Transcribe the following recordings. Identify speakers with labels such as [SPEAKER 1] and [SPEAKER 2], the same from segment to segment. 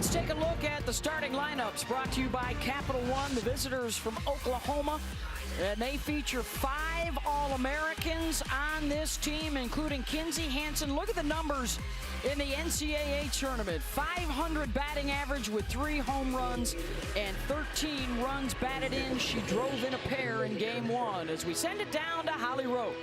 [SPEAKER 1] Let's take a look at the starting lineups brought to you by Capital One, the visitors from Oklahoma. And they feature 5 All-Americans on this team, including Kinsey Hansen. Look at the numbers in the NCAA tournament. 500 batting average with 3 home runs and 13 runs batted in. She drove in a pair in game 1 as we send it down to Holly Rowe.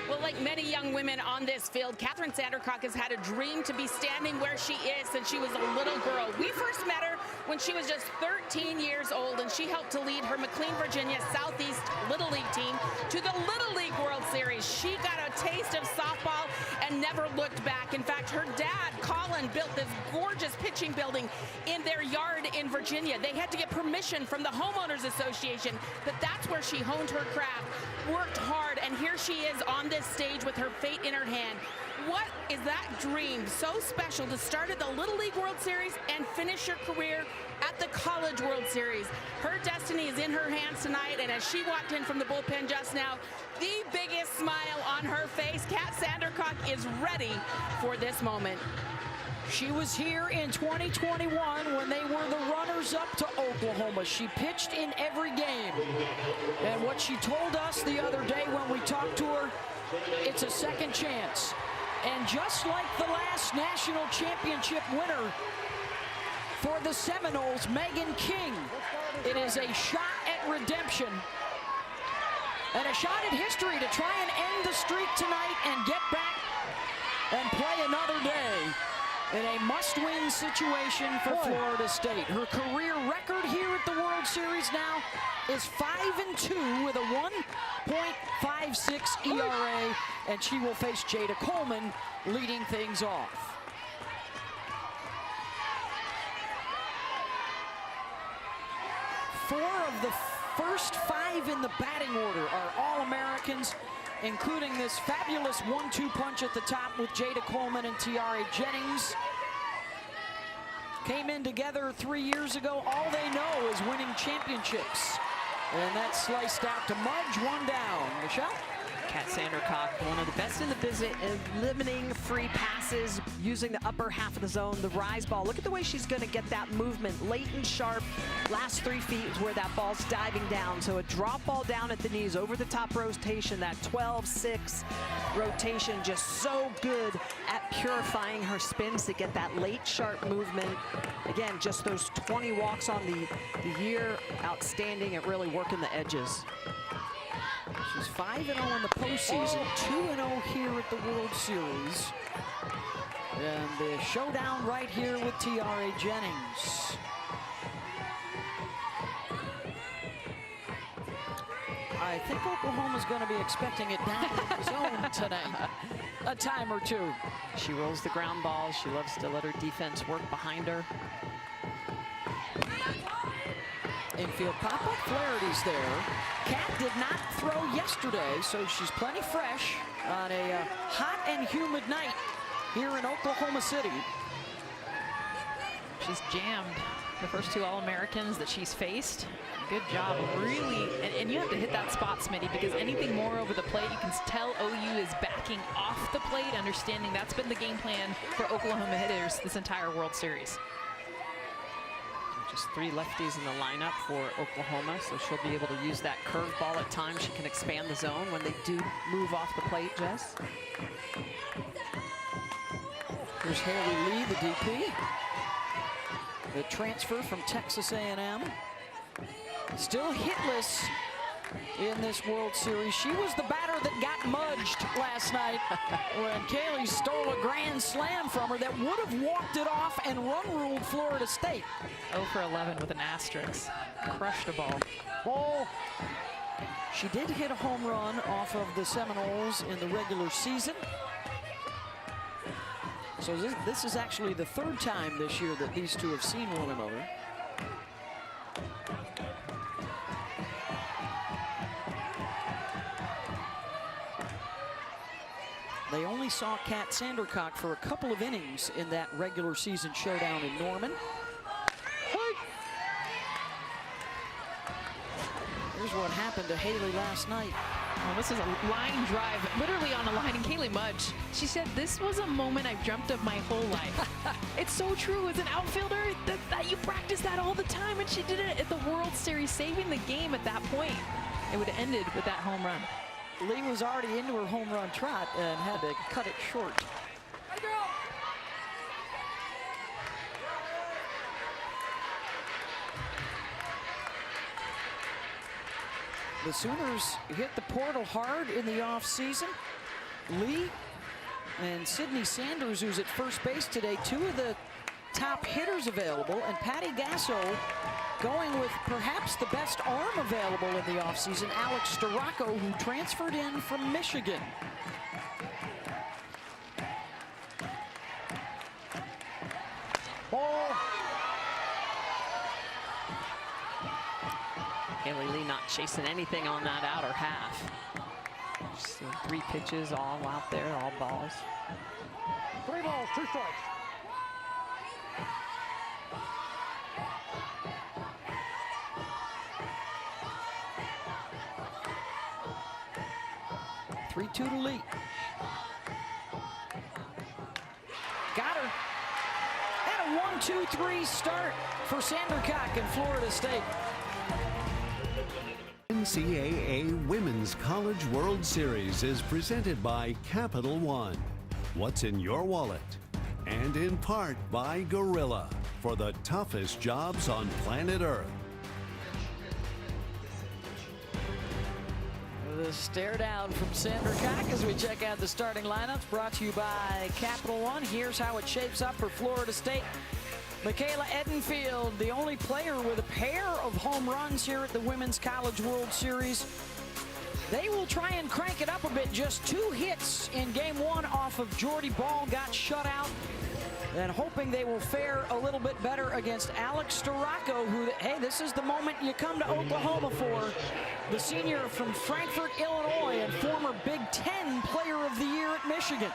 [SPEAKER 2] Well, like many young women on this field, Katherine Sandercock has had a dream to be standing where she is since she was a little girl. We first met her when she was just 13 years old, and she helped to lead her McLean, Virginia Southeast Little League team to the Little League World Series. She got a taste of softball and never looked back. In fact, her dad, Colin, built this gorgeous pitching building in their yard in Virginia. They had to get permission from the Homeowners Association, but that's where she honed her craft, worked hard, and here she is on this stage with her fate in her hand. What is that dream so special to start at the Little League World Series and finish your career at the College World Series? Her destiny is in her hands tonight, and as she walked in from the bullpen just now, the biggest smile on her face. Kat Sandercock is ready for this moment.
[SPEAKER 1] She was here in 2021 when they were the runners-up to Oklahoma. She pitched in every game. And what she told us the other day when we talked to her, it's a second chance. And just like the last national championship winner for the Seminoles, Megan King, it is a shot at redemption and a shot at history to try and end the streak tonight and get back and play another day in a must-win situation for Florida State. Her career record here at the World Series now is 5-2 with a 1.56 ERA, and she will face Jada Coleman leading things off. Four of the first 5 in the batting order are All-Americans, including this fabulous 1-2 punch at the top with Jada Coleman and Tiare Jennings. Came in together 3 years ago. All they know is winning championships. And that's sliced out to Mudge, 1 down. Michelle?
[SPEAKER 3] Kat Sandercock, one of the best in the business in limiting free passes, using the upper half of the zone, the rise ball. Look at the way she's going to get that movement, late and sharp. Last 3 feet is where that ball's diving down. So a drop ball down at the knees, over the top rotation, that 12-6 rotation, just so good at purifying her spins to get that late sharp movement. Again, just those 20 walks on the year, outstanding at really working the edges.
[SPEAKER 1] She's 5-0 in the postseason, 2-0 here at the World Series. And the showdown right here with Tiare Jennings. I think Oklahoma's going to be expecting it down in the zone tonight. A time or 2.
[SPEAKER 3] She rolls the ground balls. She loves to let her defense work behind her.
[SPEAKER 1] Infield pop-up, Flaherty's there. Kat did not throw yesterday, so she's plenty fresh on a hot and humid night here in Oklahoma City.
[SPEAKER 4] She's jammed the first 2 All-Americans that she's faced. Good job, really, and you have to hit that spot, Smitty, because anything more over the plate, you can tell OU is backing off the plate, understanding that's been the game plan for Oklahoma hitters this entire World Series.
[SPEAKER 3] Just 3 lefties in the lineup for Oklahoma, so she'll be able to use that curveball at times. She can expand the zone when they do move off the plate, Jess.
[SPEAKER 1] Here's Haley Lee, the DP. The transfer from Texas A&M. Still hitless in this World Series. She was the batter that got mudged last night when Kaylee stole a grand slam from her that would have walked it off and run-ruled Florida State.
[SPEAKER 4] 0 for 11 with an asterisk. Crushed a ball.
[SPEAKER 1] Ball. She did hit a home run off of the Seminoles in the regular season. So this is actually the 3rd time this year that these two have seen one another. They only saw Kat Sandercock for a couple of innings in that regular season showdown in Norman. Here's what happened to Haley last night.
[SPEAKER 4] Well, this is a line drive, literally on a line. And Kaylee Mudge, she said, this was a moment I've dreamt of my whole life. It's so true. As an outfielder, that you practice that all the time. And she did it at the World Series, saving the game at that point. It would have ended with that home run.
[SPEAKER 1] Lee was already into her home run trot and had to cut it short. The Sooners hit the portal hard in the offseason. Lee and Sydney Sanders, who's at first base today, two of the top hitters available, and Patty Gasso going with perhaps the best arm available in the offseason, Alex Storako, who transferred in from Michigan. Ball.
[SPEAKER 3] Haley Lee not chasing anything on that outer half. Just seeing 3 pitches all out there, all balls.
[SPEAKER 5] 3 balls, 2 strikes.
[SPEAKER 1] Three-two to Lee. Got her. And a 1-2-3 start for Sandercock in Florida State.
[SPEAKER 6] NCAA Women's College World Series is presented by Capital One. What's in your wallet? And in part by Gorilla for the toughest jobs on planet Earth.
[SPEAKER 1] The stare down from Sandercock as we check out the starting lineups, brought to you by Capital One. Here's how it shapes up for Florida State. Michaela Edenfield, the only player with a pair of home runs here at the Women's College World Series. They will try and crank it up a bit. Just 2 hits in game 1 off of Jordy Bahl, got shut out. And hoping they will fare a little bit better against Alex Storako, who, hey, this is the moment you come to Oklahoma for. The senior from Frankfort, Illinois, and former Big Ten Player of the Year at Michigan.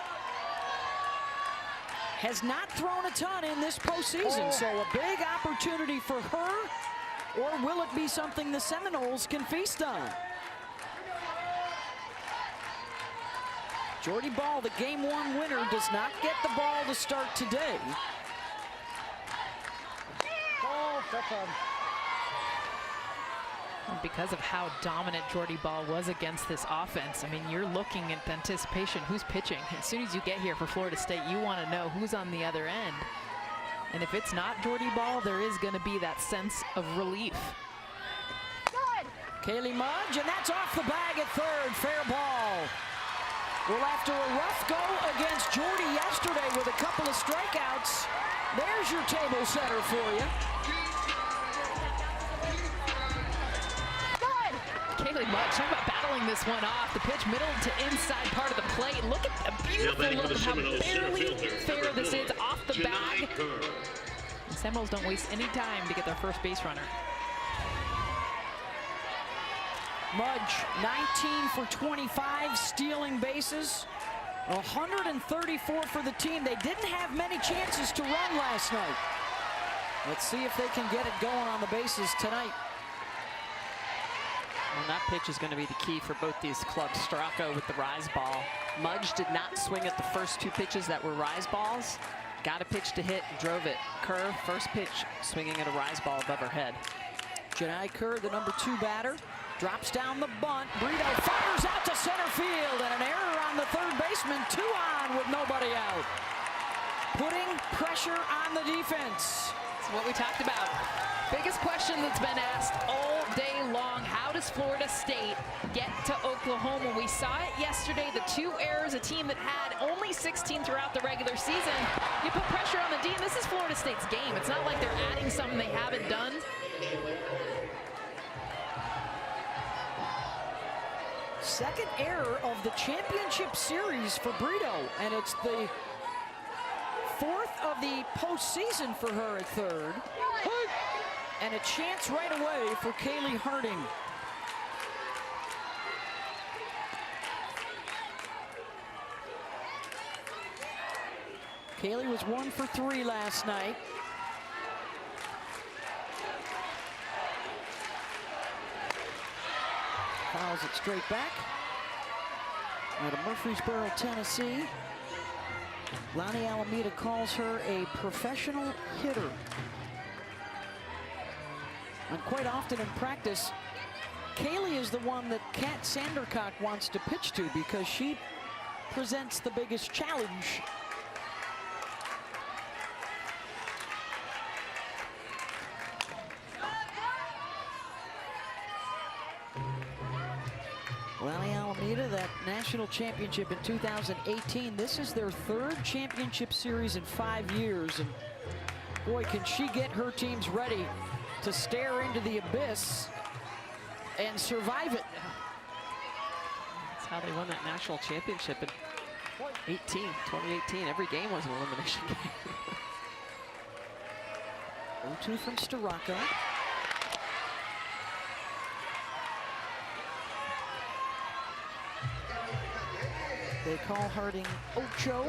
[SPEAKER 1] Has not thrown a ton in this postseason, so a big opportunity for her, or will it be something the Seminoles can feast on? Jordy Bahl, the game 1 winner, does not get the ball to start today.
[SPEAKER 5] Ball, that's on.
[SPEAKER 4] And because of how dominant Jordy Bahl was against this offense, I mean, you're looking at the anticipation, who's pitching. As soon as you get here for Florida State, you want to know who's on the other end. And if it's not Jordy Bahl, there is going to be that sense of relief.
[SPEAKER 1] Good. Kaylee Mudge, and that's off the bag at third. Fair ball. Well, after a rough go against Jordy yesterday with a couple of strikeouts, there's your table setter for you.
[SPEAKER 4] Kaylee Mudge, talking about battling this one off. The pitch middle to inside part of the plate. Look at the beautiful look of how barely fair this is off the bag. The Seminoles don't waste any time to get their first base runner.
[SPEAKER 1] Mudge, 19 for 25, stealing bases. 134 for the team. They didn't have many chances to run last night. Let's see if they can get it going on the bases tonight.
[SPEAKER 3] And that pitch is going to be the key for both these clubs. Storako with the rise ball. Mudge did not swing at the first 2 pitches that were rise balls. Got a pitch to hit, drove it. Kerr, first pitch, swinging at a rise ball above her head.
[SPEAKER 1] Janai Kerr, the number 2 batter, drops down the bunt. Brito fires out to center field, and an error on the third baseman. 2 on with nobody out. Putting pressure on the defense.
[SPEAKER 4] That's what we talked about. Biggest question that's been asked all day long. How does Florida State get to Oklahoma? We saw it yesterday, the 2 errors, a team that had only 16 throughout the regular season. You put pressure on the D, and this is Florida State's game. It's not like they're adding something they haven't done.
[SPEAKER 1] Second error of the championship series for Brito, and it's the 4th of the postseason for her at third. And a chance right away for Kaylee Harding. Kaylee was 1 for 3 last night. Fouls it straight back. Out of Murfreesboro, Tennessee. Lonnie Alameda calls her a professional hitter. And quite often in practice, Kaylee is the one that Kat Sandercock wants to pitch to because she presents the biggest challenge. Lonnie Alameda, that national championship in 2018. This is their third championship series in 5 years. And boy, can she get her teams ready to stare into the abyss and survive it.
[SPEAKER 3] That's how they won that national championship in 2018. Every game was an elimination game.
[SPEAKER 1] 0-2 from Storako. They call Harding Ocho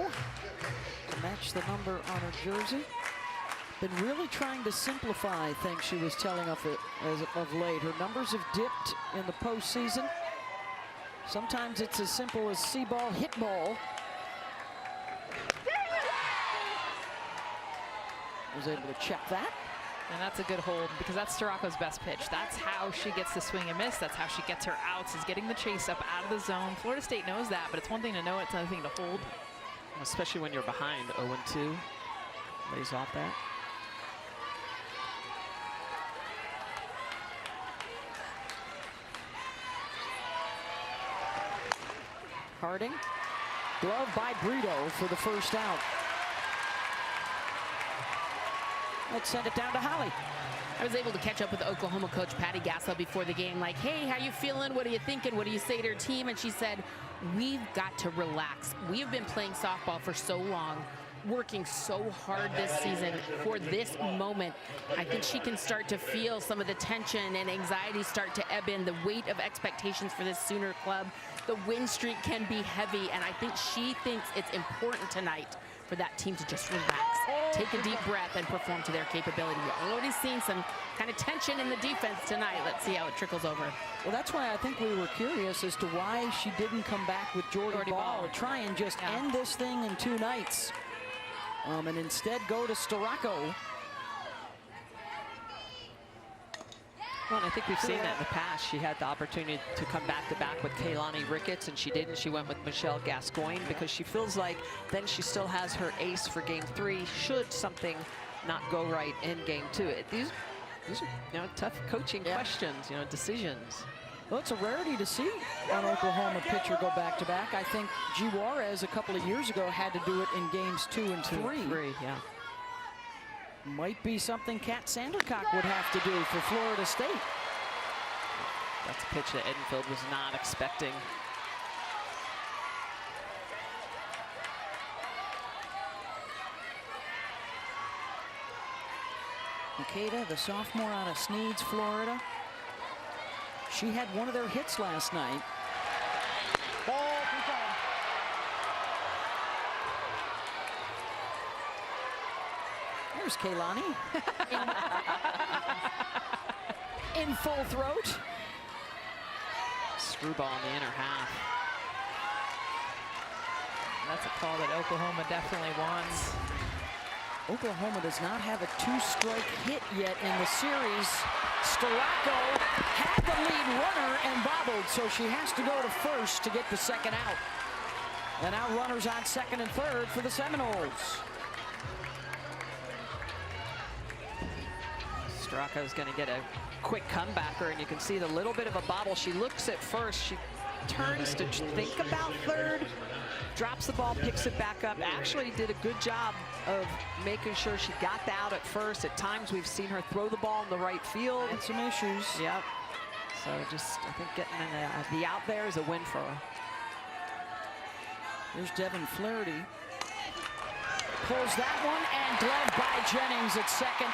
[SPEAKER 1] to match the number on her jersey. Been really trying to simplify things, she was telling us as of late. Her numbers have dipped in the postseason. Sometimes it's as simple as see ball, hit ball. Was able to check that.
[SPEAKER 4] And that's a good hold because that's Storako's best pitch. That's how she gets the swing and miss. That's how she gets her outs, is getting the chase up out of the zone. Florida State knows that, but it's one thing to know, it's another thing to hold.
[SPEAKER 3] Especially when you're behind 0-2. Lays off that.
[SPEAKER 1] Harding, glove by Brito for the first out. Let's send it down to Holly.
[SPEAKER 2] I was able to catch up with Oklahoma coach Patty Gasso before the game, like, hey, how you feeling? What are you thinking? What do you say to your team? And she said, we've got to relax. We have been playing softball for so long, working so hard this season for this moment. I think she can start to feel some of the tension and anxiety start to ebb in, the weight of expectations for this Sooner club. The win streak can be heavy, and I think she thinks it's important tonight for that team to just relax, take a deep breath, and perform to their capability. We're already seeing some kind of tension in the defense tonight. Let's see how it trickles over.
[SPEAKER 1] Well, that's why I think we were curious as to why she didn't come back with Jordy Bahl to try and just end this thing in 2 nights. And instead go to Storako.
[SPEAKER 3] Well, and I think we've seen that in the past. She had the opportunity to come back-to-back with Kaylani Ricketts, and she didn't. She went with Michelle Gascoigne because she feels like then she still has her ace for Game 3 should something not go right in Game 2. These are tough coaching questions, decisions.
[SPEAKER 1] Well, it's a rarity to see an Oklahoma pitcher go back-to-back. I think G. Juarez a couple of years ago had to do it in Games 2 and 3.
[SPEAKER 3] Yeah.
[SPEAKER 1] Might be something Kat Sandercock would have to do for Florida State.
[SPEAKER 3] That's a pitch that Edenfield was not expecting.
[SPEAKER 1] Makeda, the sophomore out of Sneads, Florida. She had one of their hits last night.
[SPEAKER 5] Ball, 2 times.
[SPEAKER 1] Here's Kaylani. in full throat.
[SPEAKER 3] Screwball in the inner half.
[SPEAKER 4] That's a call that Oklahoma definitely wants.
[SPEAKER 1] Oklahoma does not have a 2-strike hit yet in the series. Storako had the lead runner and bobbled, so she has to go to first to get the second out. And now runners on second and third for the Seminoles.
[SPEAKER 3] Storako's going to get a quick comebacker, and you can see the little bit of a bobble. She looks at first. She turns to think about third, drops the ball, picks it back up. Actually did a good job of making sure she got the out at first. At times we've seen her throw the ball in the right field.
[SPEAKER 1] And some issues.
[SPEAKER 3] Yep. So just, I think getting the out there is a win for her.
[SPEAKER 1] There's Devin Flaherty. Pulls that one, and glove by Jennings at second.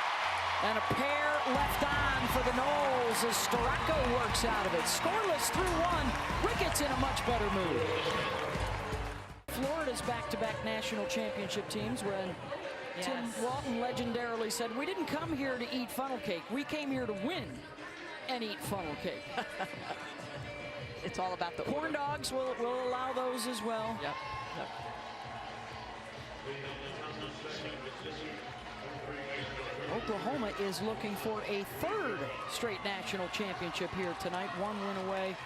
[SPEAKER 1] And a pair left on for the Noles as Storako works out of it. Scoreless through 1. Ricketts in a much better mood. Florida's back-to-back national championship teams when Tim Walton legendarily said, we didn't come here to eat funnel cake. We came here to win and eat funnel cake.
[SPEAKER 3] it's all about the
[SPEAKER 1] Corn dogs will allow those as well.
[SPEAKER 3] Yep.
[SPEAKER 1] Oklahoma is looking for a third straight national championship here tonight. One win away,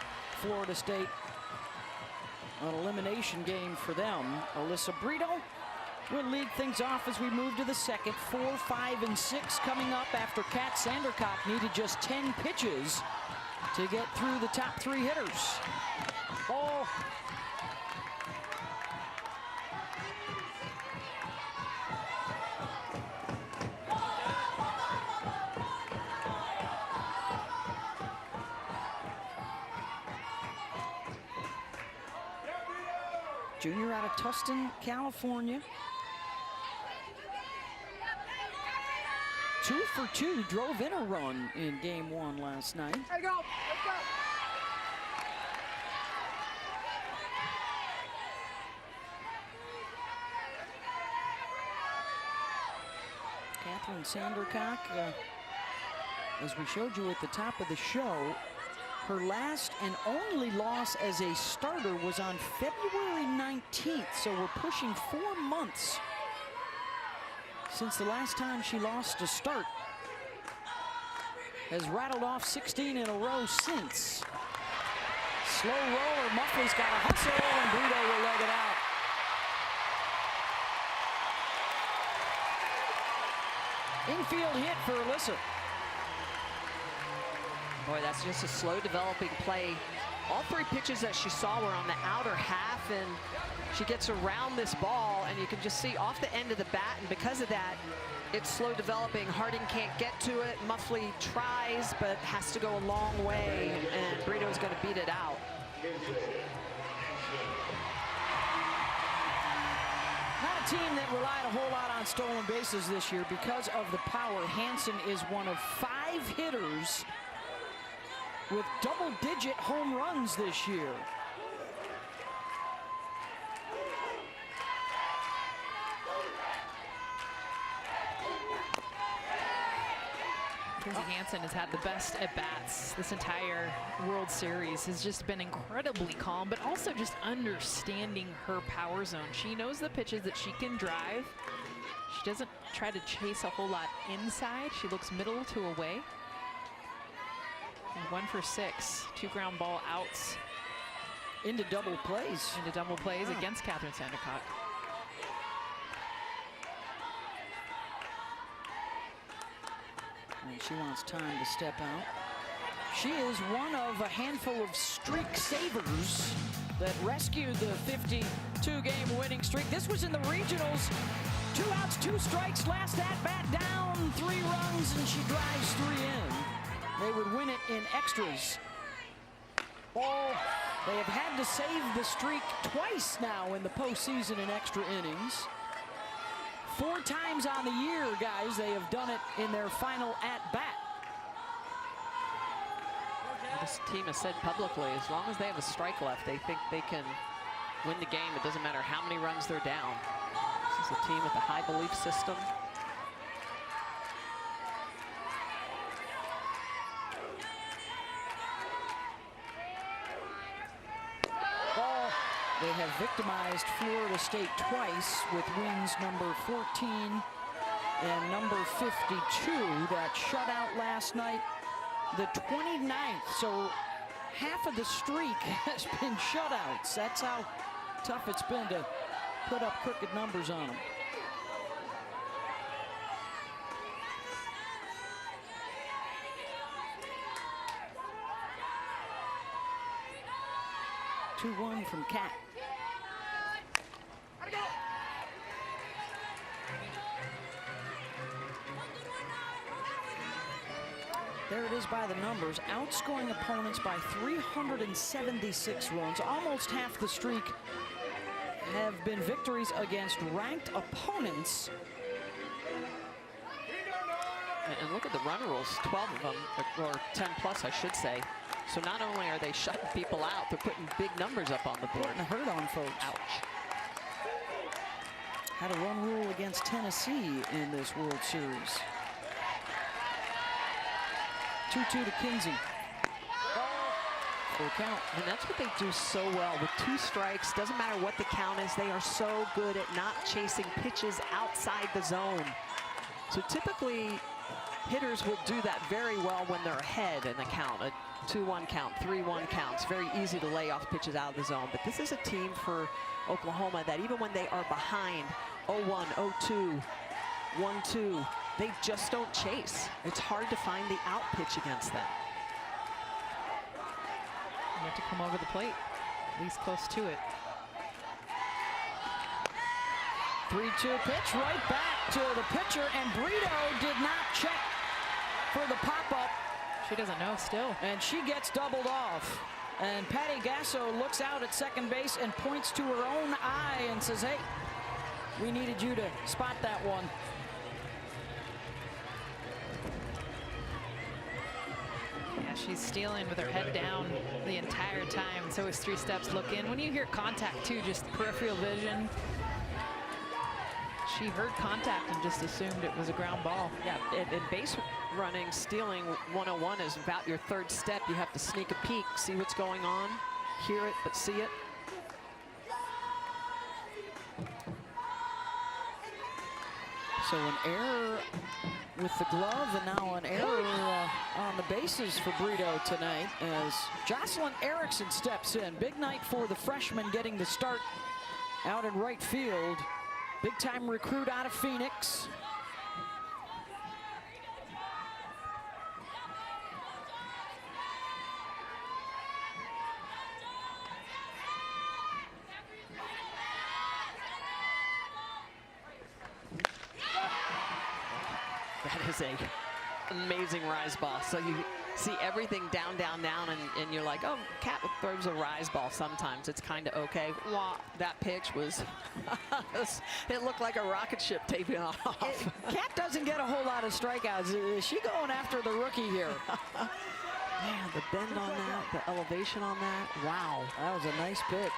[SPEAKER 1] Florida State. An elimination game for them. Alyssa Brito will lead things off as we move to the second. 4, 5, and 6 coming up after Kat Sandercock needed just 10 pitches to get through the top 3 hitters. Ball. Junior out of Tustin, California. 2 for 2, drove in a run in game 1 last night.
[SPEAKER 5] Let's go. Let's go.
[SPEAKER 1] Catherine Sandercock, as we showed you at the top of the show, her last and only loss as a starter was on February 19th, so we're pushing 4 months since the last time she lost a start. Has rattled off 16 in a row since. Slow roller, Muffley's got a hustle, and Brito will leg it out. Infield hit for Alyssa.
[SPEAKER 3] Boy, that's just a slow developing play. All 3 pitches that she saw were on the outer half, and she gets around this ball, and you can just see off the end of the bat, and because of that, it's slow developing. Harding can't get to it. Muffley tries, but has to go a long way, and Brito's going to beat it out.
[SPEAKER 1] Not a team that relied a whole lot on stolen bases this year because of the power. Hansen is one of 5 hitters with double-digit home runs this year.
[SPEAKER 4] Mackenzie Hansen has had the best at-bats this entire World Series. Has just been incredibly calm, but also just understanding her power zone. She knows the pitches that she can drive. She doesn't try to chase a whole lot inside. She looks middle to away. And 1 for 6, 2 ground ball outs.
[SPEAKER 1] Into double plays.
[SPEAKER 4] Into double plays against Catherine Sandercock.
[SPEAKER 1] And she wants time to step out. She is one of a handful of streak savers that rescued the 52-game winning streak. This was in the regionals. 2 outs, 2 strikes, last at-bat down, 3 runs, and she drives 3 in. They would win it in extras. Oh, they have had to save the streak twice now in the postseason in extra innings. 4 times on the year, guys, they have done it in their final at-bat.
[SPEAKER 3] This team has said publicly, as long as they have a strike left, they think they can win the game. It doesn't matter how many runs they're down. This is a team with a high belief system.
[SPEAKER 1] They have victimized Florida State twice with wins number 14 and number 52. That shutout last night, the 29th. So half of the streak has been shutouts. That's how tough it's been to put up crooked numbers on them. Two-1 from Cat. There it is by the numbers, outscoring opponents by 376 runs. Almost half the streak have been victories against ranked opponents.
[SPEAKER 3] And look at the run rules, 12 of them, or 10 plus, I should say. So not only are they shutting people out, they're putting big numbers up on the board.
[SPEAKER 1] Putting a hurt on folks.
[SPEAKER 3] Ouch.
[SPEAKER 1] Had a run rule against Tennessee in this World Series. 2-2 to Kinsey. full count.
[SPEAKER 3] And that's what they do so well. With 2 strikes, doesn't matter what the count is, they are so good at not chasing pitches outside the zone. So typically, hitters will do that very well when they're ahead in the count. A 2-1 count, 3-1 counts. Very easy to lay off pitches out of the zone. But this is a team for Oklahoma that even when they are behind 0-1, 0-2, 1-2, they just don't chase. It's hard to find the out pitch against them.
[SPEAKER 4] You have to come over the plate, at least close to it.
[SPEAKER 1] 3-2 pitch right back to the pitcher, and Brito did not check for the pop-up.
[SPEAKER 4] She doesn't know still.
[SPEAKER 1] And she gets doubled off. And Patty Gasso looks out at second base and points to her own eye and says, hey, we needed you to spot that one.
[SPEAKER 4] Yeah, she's stealing with her head down the entire time. And so is 3 steps look in. When you hear contact too, just peripheral vision. She heard contact and just assumed it was a ground ball.
[SPEAKER 3] Yeah, and base running, stealing 101 is about your 3rd step. You have to sneak a peek, see what's going on, hear it, but see it.
[SPEAKER 1] So an error with the glove, and now an error on the bases for Brito tonight as Jocelyn Erickson steps in. Big night for the freshman, getting the start out in right field. Big time recruit out of Phoenix.
[SPEAKER 3] That is a amazing rise ball. So you see everything down, down, down, and you're like, oh, Cat throws a rise ball sometimes. It's kind of okay. Wow, that pitch was, it looked like a rocket ship taking off.
[SPEAKER 1] Cat doesn't get a whole lot of strikeouts. Is she going after the rookie here?
[SPEAKER 3] Man, the bend on that, the elevation on that. Wow.
[SPEAKER 1] That was a nice pitch.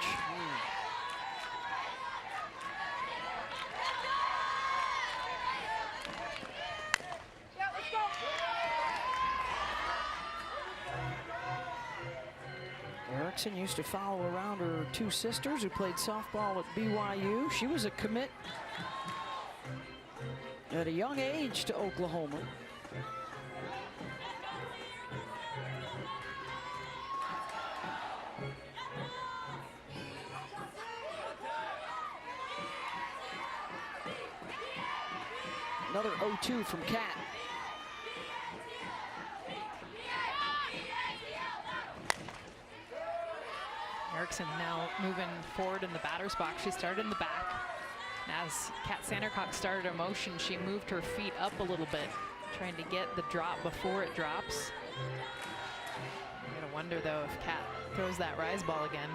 [SPEAKER 1] Erickson used to follow around her 2 sisters who played softball at BYU. She was a commit at a young age to Oklahoma. Another 0-2 from Cat.
[SPEAKER 4] Erickson now moving forward in the batter's box. She started in the back. As Kat Sandercock started her motion, she moved her feet up a little bit, trying to get the drop before it drops. I'm gonna wonder though if Kat throws that rise ball again.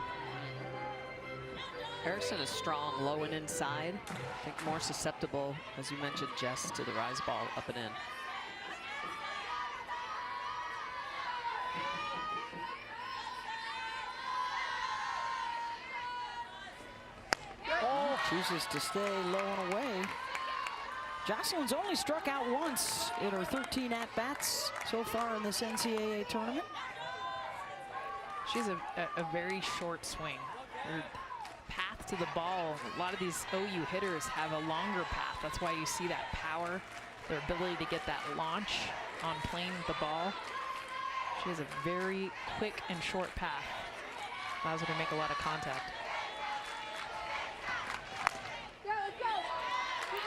[SPEAKER 3] Erickson is strong, low and inside. I think more susceptible, as you mentioned, Jess, to the rise ball up and in.
[SPEAKER 1] Chooses to stay low and away. Jocelyn's only struck out once in her 13 at-bats so far in this NCAA tournament.
[SPEAKER 4] She's a very short swing. Her path to the ball, a lot of these OU hitters have a longer path. That's why you see that power, their ability to get that launch on playing the ball. She has a very quick and short path. Allows her to make a lot of contact.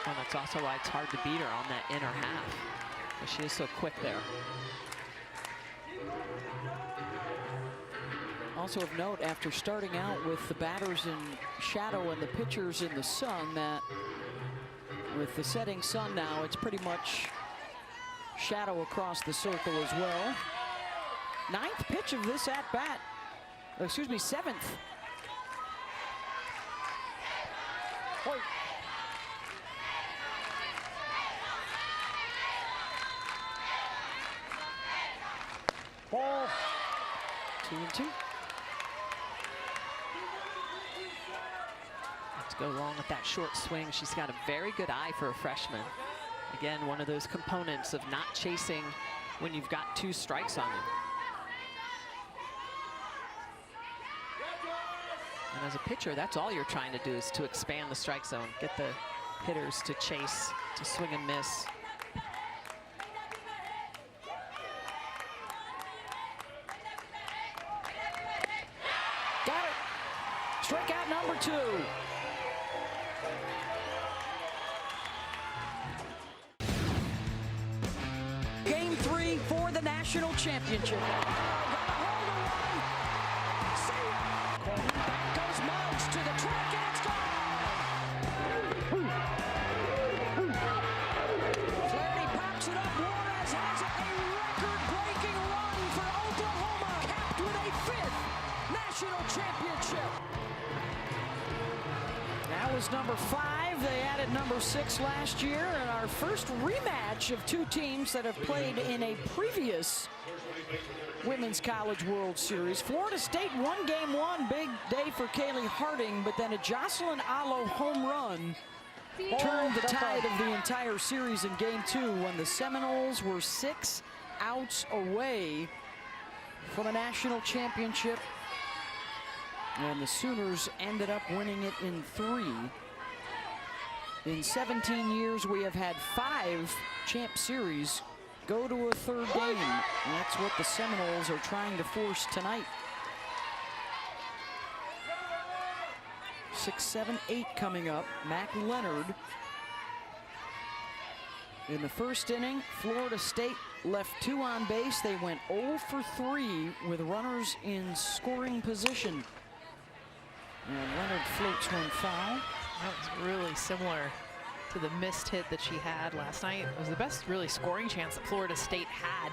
[SPEAKER 3] And that's also why it's hard to beat her on that inner half. But she is so quick there.
[SPEAKER 1] Also of note, after starting out with the batters in shadow and the pitchers in the sun, that with the setting sun now, it's pretty much shadow across the circle as well. 9th pitch of this at-bat. Excuse me, 7th. Oh. Ball. 2-2.
[SPEAKER 3] Let's go along with that short swing. She's got a very good eye for a freshman. Again, one of those components of not chasing when you've got 2 strikes on you. And as a pitcher, that's all you're trying to do is to expand the strike zone, get the hitters to chase, to swing and miss.
[SPEAKER 1] Got it. Strikeout number 2. Game 3 for the national championship. Back goes Muggs to the track, and it's gone. Flaherty pops it up. Juarez has a record-breaking run for Oklahoma, capped with a 5th national championship. That was number 5. They added number 6 last year, and our first rematch of 2 teams that have played in a previous Women's College World Series. Florida State won game 1, big day for Kaylee Harding, but then a Jocelyn Allo home run turned the tide of the entire series in game 2 when the Seminoles were 6 outs away from a national championship. And the Sooners ended up winning it in 3. In 17 years, we have had 5 champ series go to a 3rd game. And that's what the Seminoles are trying to force tonight. 6, 7, 8 coming up. Mac Leonard. In the first inning, Florida State left 2 on base. They went 0 for 3 with runners in scoring position. And Leonard floats one foul.
[SPEAKER 4] That was really similar to the missed hit that she had last night. It was the best really scoring chance that Florida State had.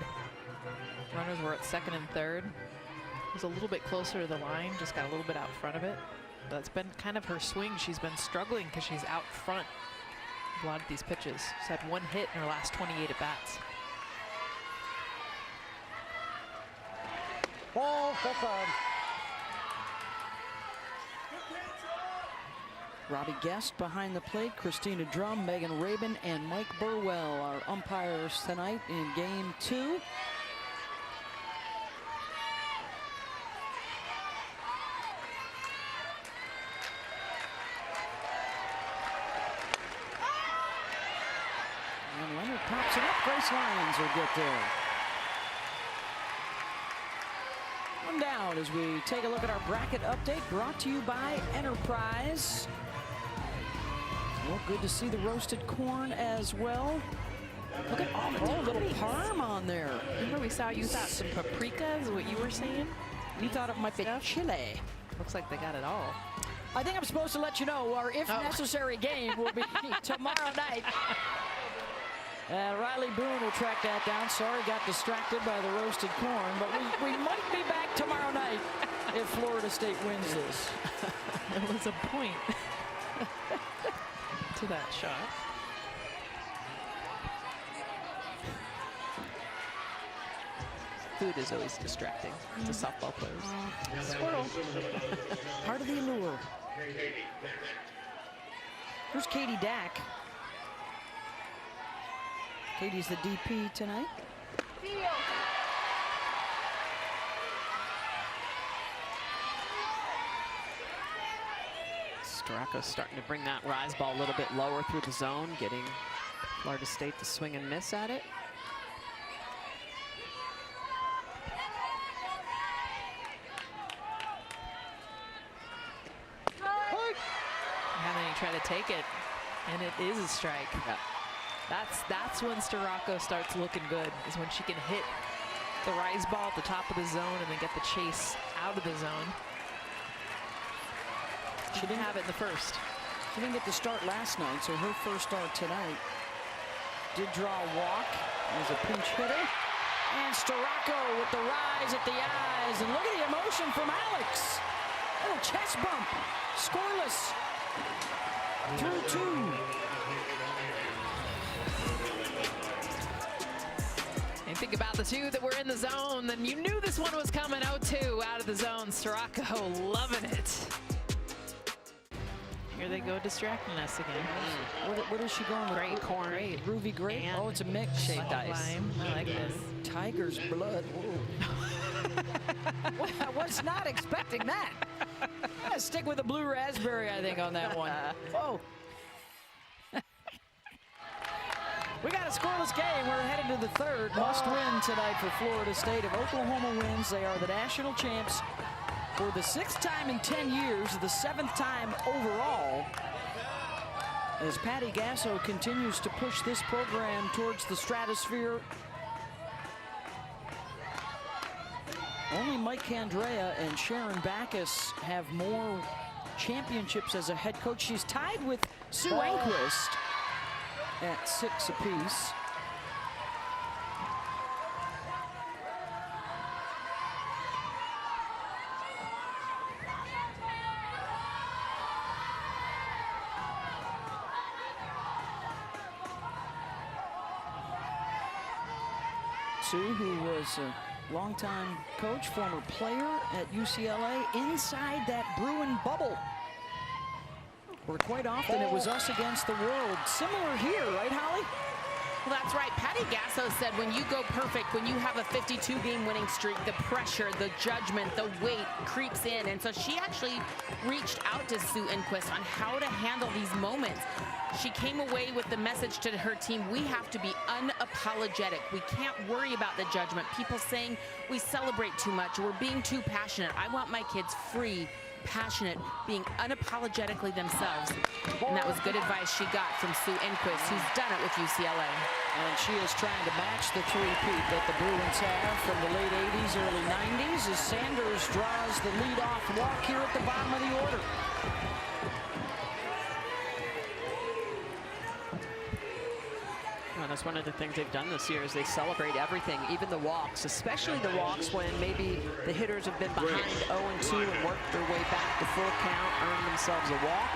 [SPEAKER 4] Runners were at 2nd and 3rd. It was a little bit closer to the line, just got a little bit out front of it. That's been kind of her swing. She's been struggling because she's out front of a lot of these pitches. She's had 1 hit in her last 28 at-bats.
[SPEAKER 5] Ball, full time.
[SPEAKER 1] Robbie Guest behind the plate, Christina Drum, Megan Rabin, and Mike Burwell are umpires tonight in game 2. And Leonard pops it up. Grace Lyons will get there. One down as we take a look at our bracket update brought to you by Enterprise. Well, good to see the roasted corn as well. Look at all the little parm on there.
[SPEAKER 4] Remember we saw you thought some paprika is what you were saying?
[SPEAKER 1] You thought it might be chili.
[SPEAKER 4] Looks like they got it all.
[SPEAKER 1] I think I'm supposed to let you know our if necessary game will be tomorrow night. Riley Boone will track that down. Sorry, got distracted by the roasted corn, but we might be back tomorrow night if Florida State wins this.
[SPEAKER 4] There was a point to that shot.
[SPEAKER 3] Food is always distracting to softball players.
[SPEAKER 1] Squirrel. Part of the allure. Here's Katie Dack. Katie's the DP tonight.
[SPEAKER 3] Straka's starting to bring that rise ball a little bit lower through the zone, getting Florida State to swing and miss at it.
[SPEAKER 4] And then you try to take it, and it is a strike.
[SPEAKER 3] Yeah.
[SPEAKER 4] That's when Straka starts looking good, is when she can hit the rise ball at the top of the zone and then get the chase out of the zone. She didn't have it in the first.
[SPEAKER 1] She didn't get the start last night, so her first start tonight. Did draw a walk as a pinch hitter. And Storako with the rise at the eyes. And look at the emotion from Alex. Little chest bump. Scoreless. Through 2.
[SPEAKER 4] And think about the 2 that were in the zone, then you knew this one was coming. 0-2 out of the zone. Storako loving it. Here they go distracting us again.
[SPEAKER 1] What is she going with?
[SPEAKER 4] Great corn.
[SPEAKER 1] Great. Ruby grape.
[SPEAKER 4] And
[SPEAKER 1] oh, it's a mix.
[SPEAKER 3] Shaved ice.
[SPEAKER 4] Lime. I like this.
[SPEAKER 1] tiger's blood. Well, I was not expecting that. I'm gonna stick with the blue raspberry, I think, on that one. Whoa. We got a scoreless game. We're headed to the third. Must win tonight for Florida State. If Oklahoma wins, they are the national champs for the 6th time in 10 years, the 7th time overall. As Patty Gasso continues to push this program towards the stratosphere. Only Mike Candrea and Sharon Backus have more championships as a head coach. She's tied with Sue Enquist at 6 apiece. Sue, who was a longtime coach, former player at UCLA, inside that Bruin bubble, where quite often it was us against the world. Similar here, right, Holly?
[SPEAKER 2] Well, that's right. Patty Gasso said when you go perfect, when you have a 52-game winning streak, the pressure, the judgment, the weight creeps in. And so she actually reached out to Sue Enquist on how to handle these moments. She came away with the message to her team: we have to be unapologetic. We can't worry about the judgment. People saying we celebrate too much, or we're being too passionate. I want my kids free, passionate, being unapologetically themselves. And that was good advice she got from Sue Enquist, who's done it with UCLA.
[SPEAKER 1] And she is trying to match the three-peat that the Bruins have from the late 80s, early 90s, as Sanders draws the lead-off walk here at the bottom of the order.
[SPEAKER 3] Well, that's one of the things they've done this year is they celebrate everything, even the walks, especially the walks when maybe the hitters have been behind 0-2 and worked their way back to full count, earned themselves a walk.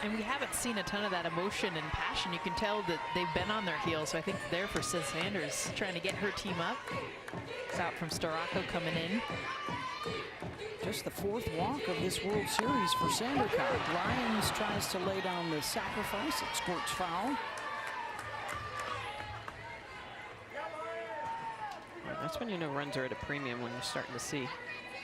[SPEAKER 4] And we haven't seen a ton of that emotion and passion. You can tell that they've been on their heels. So I think there for Sis Sanders, trying to get her team up. It's out from Storako coming in.
[SPEAKER 1] Just the 4th walk of this World Series for Sandercock. Lyons tries to lay down the sacrifice. It squirts foul.
[SPEAKER 3] Well, that's when you know runs are at a premium, when you're starting to see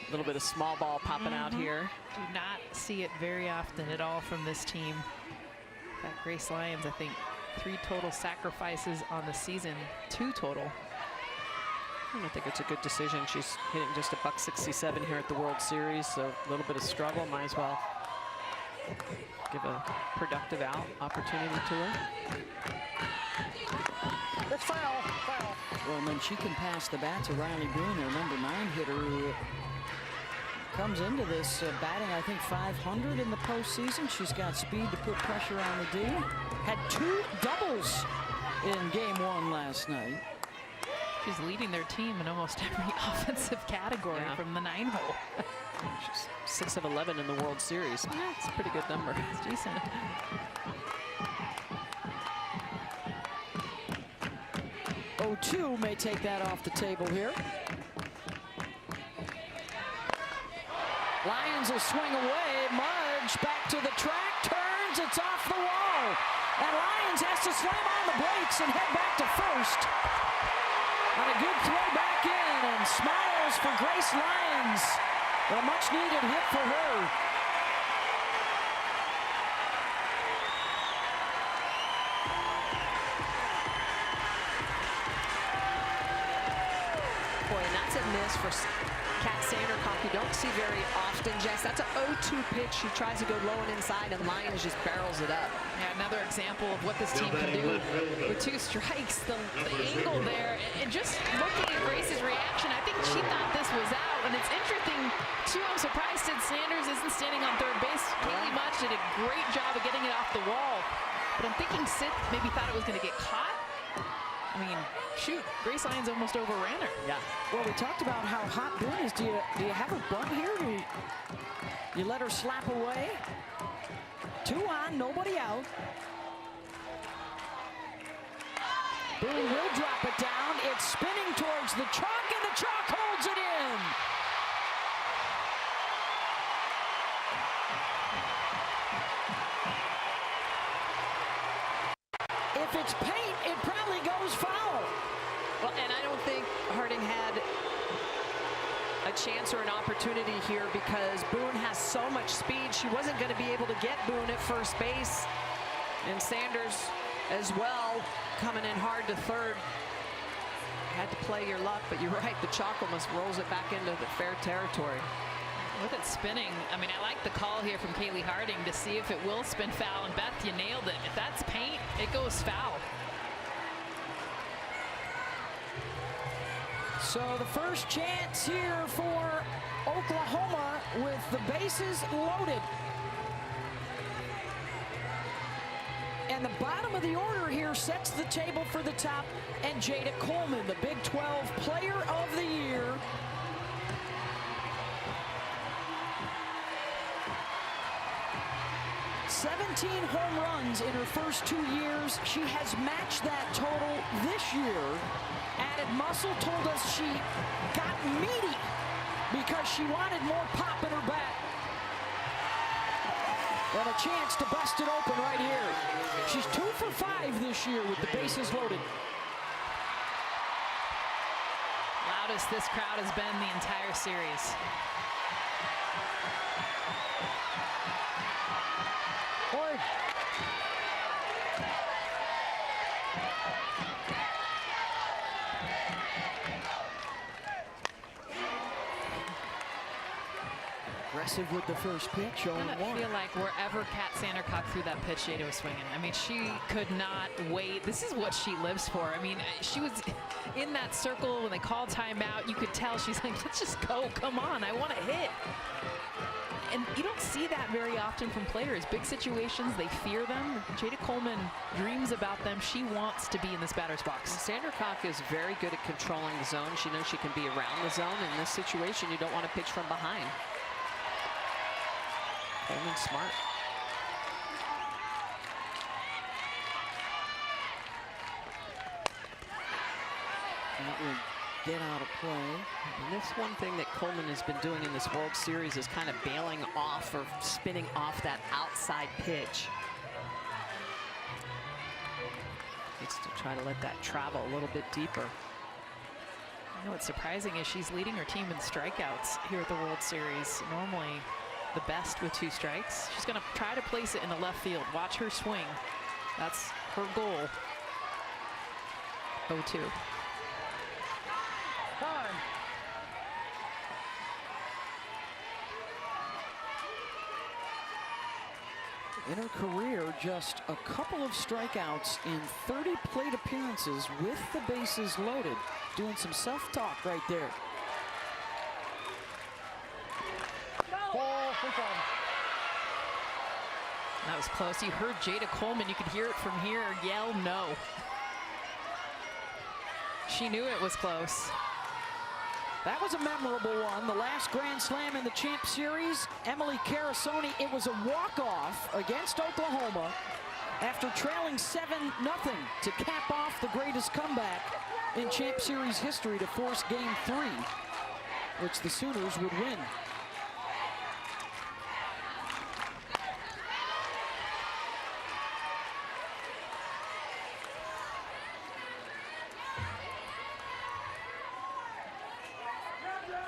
[SPEAKER 3] a little bit of small ball popping out here.
[SPEAKER 4] Do not see it very often at all from this team. In fact, Grace Lyons, I think 3 total sacrifices on the season, 2 total.
[SPEAKER 3] I think it's a good decision. She's hitting just a $167 here at the World Series, so a little bit of struggle. Might as well give a productive out opportunity to her.
[SPEAKER 5] It's foul. Foul.
[SPEAKER 1] Well, and then she can pass the bat to Riley Boone, their number 9 hitter, who comes into this batting, I think, 500 in the postseason. She's got speed to put pressure on the D. Had 2 doubles in game 1 last night.
[SPEAKER 4] She's leading their team in almost every offensive category from the 9-hole.
[SPEAKER 3] She's 6 of 11 in the World Series. It's a pretty good number.
[SPEAKER 4] It's decent.
[SPEAKER 1] O2 may take that off the table here. Lyons will swing away. Mudge back to the track, turns, it's off the wall. And Lyons has to slam on the brakes and head back to first. On a good throw back in, and smiles for Grace Lyons. A much-needed hit for her.
[SPEAKER 3] Boy, and that's a miss for Kat Sandercock, you don't see very often, Jess. That's an 0-2 pitch. She tries to go low and inside, and Lyons just barrels it up.
[SPEAKER 4] Yeah, another example of what this team can do with 2 strikes. The angle there, and just looking at Grace's reaction, I think she thought this was out. And it's interesting, too, I'm surprised Sid Sanders isn't standing on third base. Kaylee Mudge did a great job of getting it off the wall. But I'm thinking Sid maybe thought it was going to get caught. I mean, shoot, Grace Lyons almost overran her.
[SPEAKER 3] Yeah.
[SPEAKER 1] Well, we talked about how hot Boone is. Do you have a bunt here? Do you let her slap away? 2 on, nobody out. Boone will drop it down. It's spinning towards the chalk, and the chalk holds it in. If it's paint, it probably
[SPEAKER 3] Well, and I don't think Harding had a chance or an opportunity here because Boone has so much speed. She wasn't going to be able to get Boone at first base. And Sanders as well coming in hard to third. Had to play your luck, but you're right. The chalk almost rolls it back into the fair territory.
[SPEAKER 4] Look at spinning. I mean, I like the call here from Kaylee Harding to see if it will spin foul. And Beth, you nailed it. If that's paint, it goes foul.
[SPEAKER 1] So the first chance here for Oklahoma with the bases loaded. And the bottom of the order here sets the table for the top. And Jada Coleman, the Big 12 Player of the Year. "17 home runs in her first 2 years. She has matched that total this year. Added muscle, told us she got meaty because she wanted more pop in her bat. And a chance to bust it open right here. She's 2 for 5 this year with the bases loaded.
[SPEAKER 4] Loudest this crowd has been the entire series.
[SPEAKER 1] Boy. Aggressive with the first pitch, 0-1.
[SPEAKER 4] I feel like wherever Kat Sandercock threw that pitch, Jada was swinging. I mean, she could not wait. This is what she lives for. I mean, she was in that circle when they called timeout. You could tell she's like, let's just go. Come on, I want to hit. And you don't see that very often from players. Big situations, they fear them. Jada Coleman dreams about them. She wants to be in this batter's box.
[SPEAKER 3] Sandercock is very good at controlling the zone. She knows she can be around the zone. In this situation, you don't want to pitch from behind. Coleman's smart.
[SPEAKER 1] That will get out of play.
[SPEAKER 3] And this one thing that Coleman has been doing in this World Series is kind of bailing off or spinning off that outside pitch. It's to try to let that travel a little bit deeper.
[SPEAKER 4] You know what's surprising is she's leading her team in strikeouts here at the World Series. Normally the best with 2 strikes. She's going to try to place it in the left field. Watch her swing. That's her goal. 0-2.
[SPEAKER 5] Time.
[SPEAKER 1] In her career, just a couple of strikeouts in 30 plate appearances with the bases loaded. Doing some self-talk right there.
[SPEAKER 5] Ball, free time.
[SPEAKER 4] That was close. You heard Jada Coleman. You could hear it from here yell no. She knew it was close.
[SPEAKER 1] That was a memorable one. The last Grand Slam in the Champ Series, Emily Carasoni, it was a walk-off against Oklahoma after trailing 7-0 to cap off the greatest comeback in Champ Series history to force Game 3, which the Sooners would win.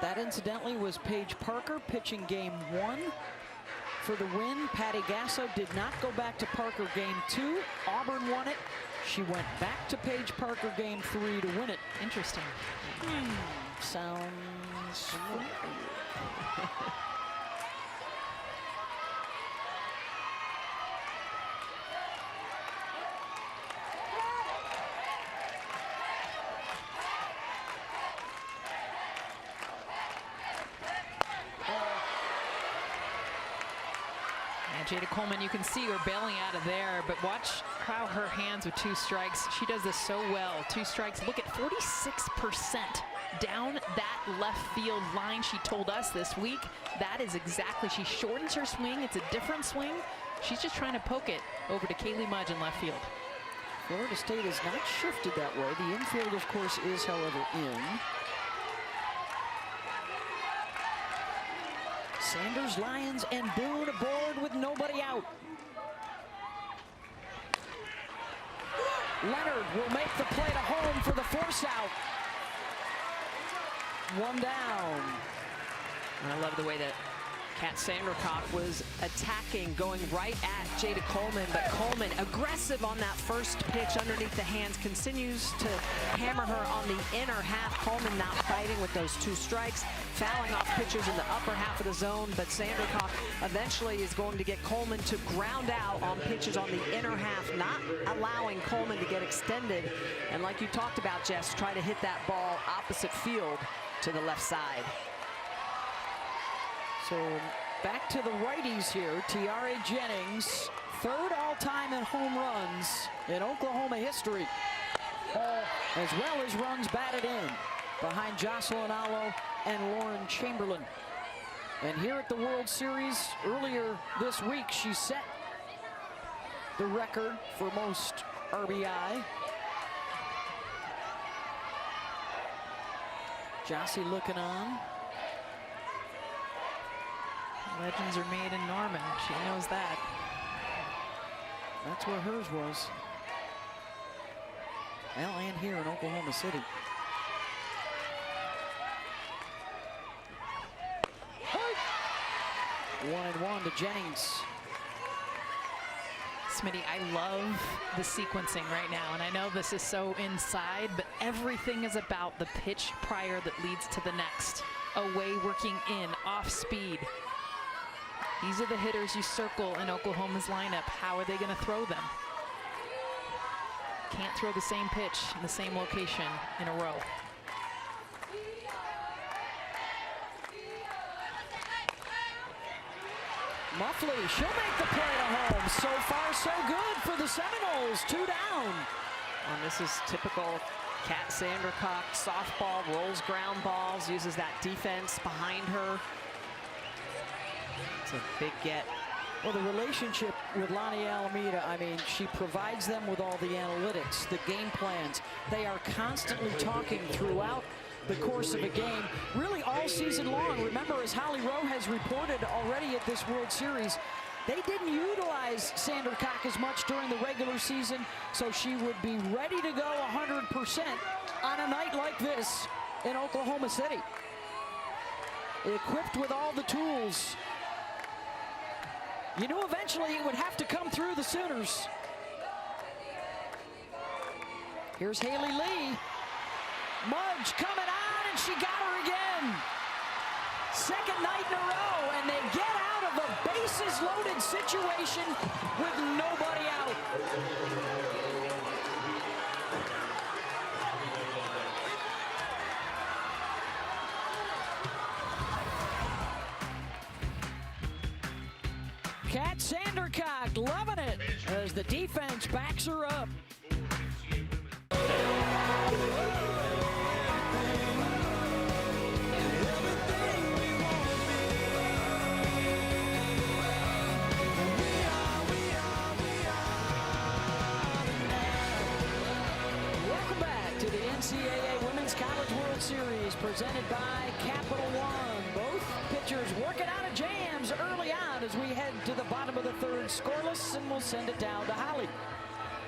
[SPEAKER 1] That, incidentally, was Paige Parker pitching Game 1 for the win. Patty Gasso did not go back to Parker Game 2. Auburn won it. She went back to Paige Parker Game 3 to win it.
[SPEAKER 4] Interesting.
[SPEAKER 1] Sounds familiar.
[SPEAKER 4] Jada Coleman, you can see her bailing out of there, but watch how her hands with 2 strikes. She does this so well. 2 strikes. Look at 46% down that left field line. She told us this week that is exactly. She shortens her swing. It's a different swing. She's just trying to poke it over to Kaylee Mudge in left field.
[SPEAKER 1] Florida State has not shifted that way. The infield, of course, is, however, in. Sanders, Lyons, and Boone aboard with nobody out. Leonard will make the play to home for the force out. One down.
[SPEAKER 3] I love the way that Kat Sandercock was attacking, going right at Jada Coleman, but Coleman, aggressive on that first pitch underneath the hands, continues to hammer her on the inner half. Coleman not fighting with those 2 strikes, fouling off pitchers in the upper half of the zone, but Sandercock eventually is going to get Coleman to ground out on pitches on the inner half, not allowing Coleman to get extended. And like you talked about, Jess, try to hit that ball opposite field to the left side.
[SPEAKER 1] So back to the righties here. Tiare Jennings, 3rd all-time in home runs in Oklahoma history, as well as runs batted in, behind Jocelyn Allo and Lauren Chamberlain. And here at the World Series earlier this week, she set the record for most RBI. Jossie looking on.
[SPEAKER 4] Legends are made in Norman. She knows that.
[SPEAKER 1] That's where hers was. Well, and here in Oklahoma City. Hey! 1-1 to Jennings.
[SPEAKER 4] Smitty, I love the sequencing right now, and I know this is so inside, but everything is about the pitch prior that leads to the next. Away, working in, off speed. These are the hitters you circle in Oklahoma's lineup. How are they going to throw them? Can't throw the same pitch in the same location in a row.
[SPEAKER 1] Muffley, she'll make the play to home. So far, so good for the Seminoles. 2 down.
[SPEAKER 3] And this is typical Kat Sandercock softball, rolls ground balls, uses that defense behind her. It's a big get.
[SPEAKER 1] Well, the relationship with Lonnie Alameda, I mean, she provides them with all the analytics, the game plans. They are constantly talking throughout the course of a game, really all season long. Remember, as Holly Rowe has reported already at this World Series, they didn't utilize Sandercock as much during the regular season, so she would be ready to go 100% on a night like this in Oklahoma City. Equipped with all the tools. You knew eventually it would have to come through the Sooners. Here's Haley Lee. Mudge coming on, and she got her again. Second night in a row, and they get out of a bases-loaded situation with nobody out. Kat Sandercock loving it as the defense backs her up. Welcome back to the NCAA Women's College World Series presented by Capital One. Both pitchers working out of jams early on as we head to the bottom of the 3rd, scoreless, and we'll send it down to Holly.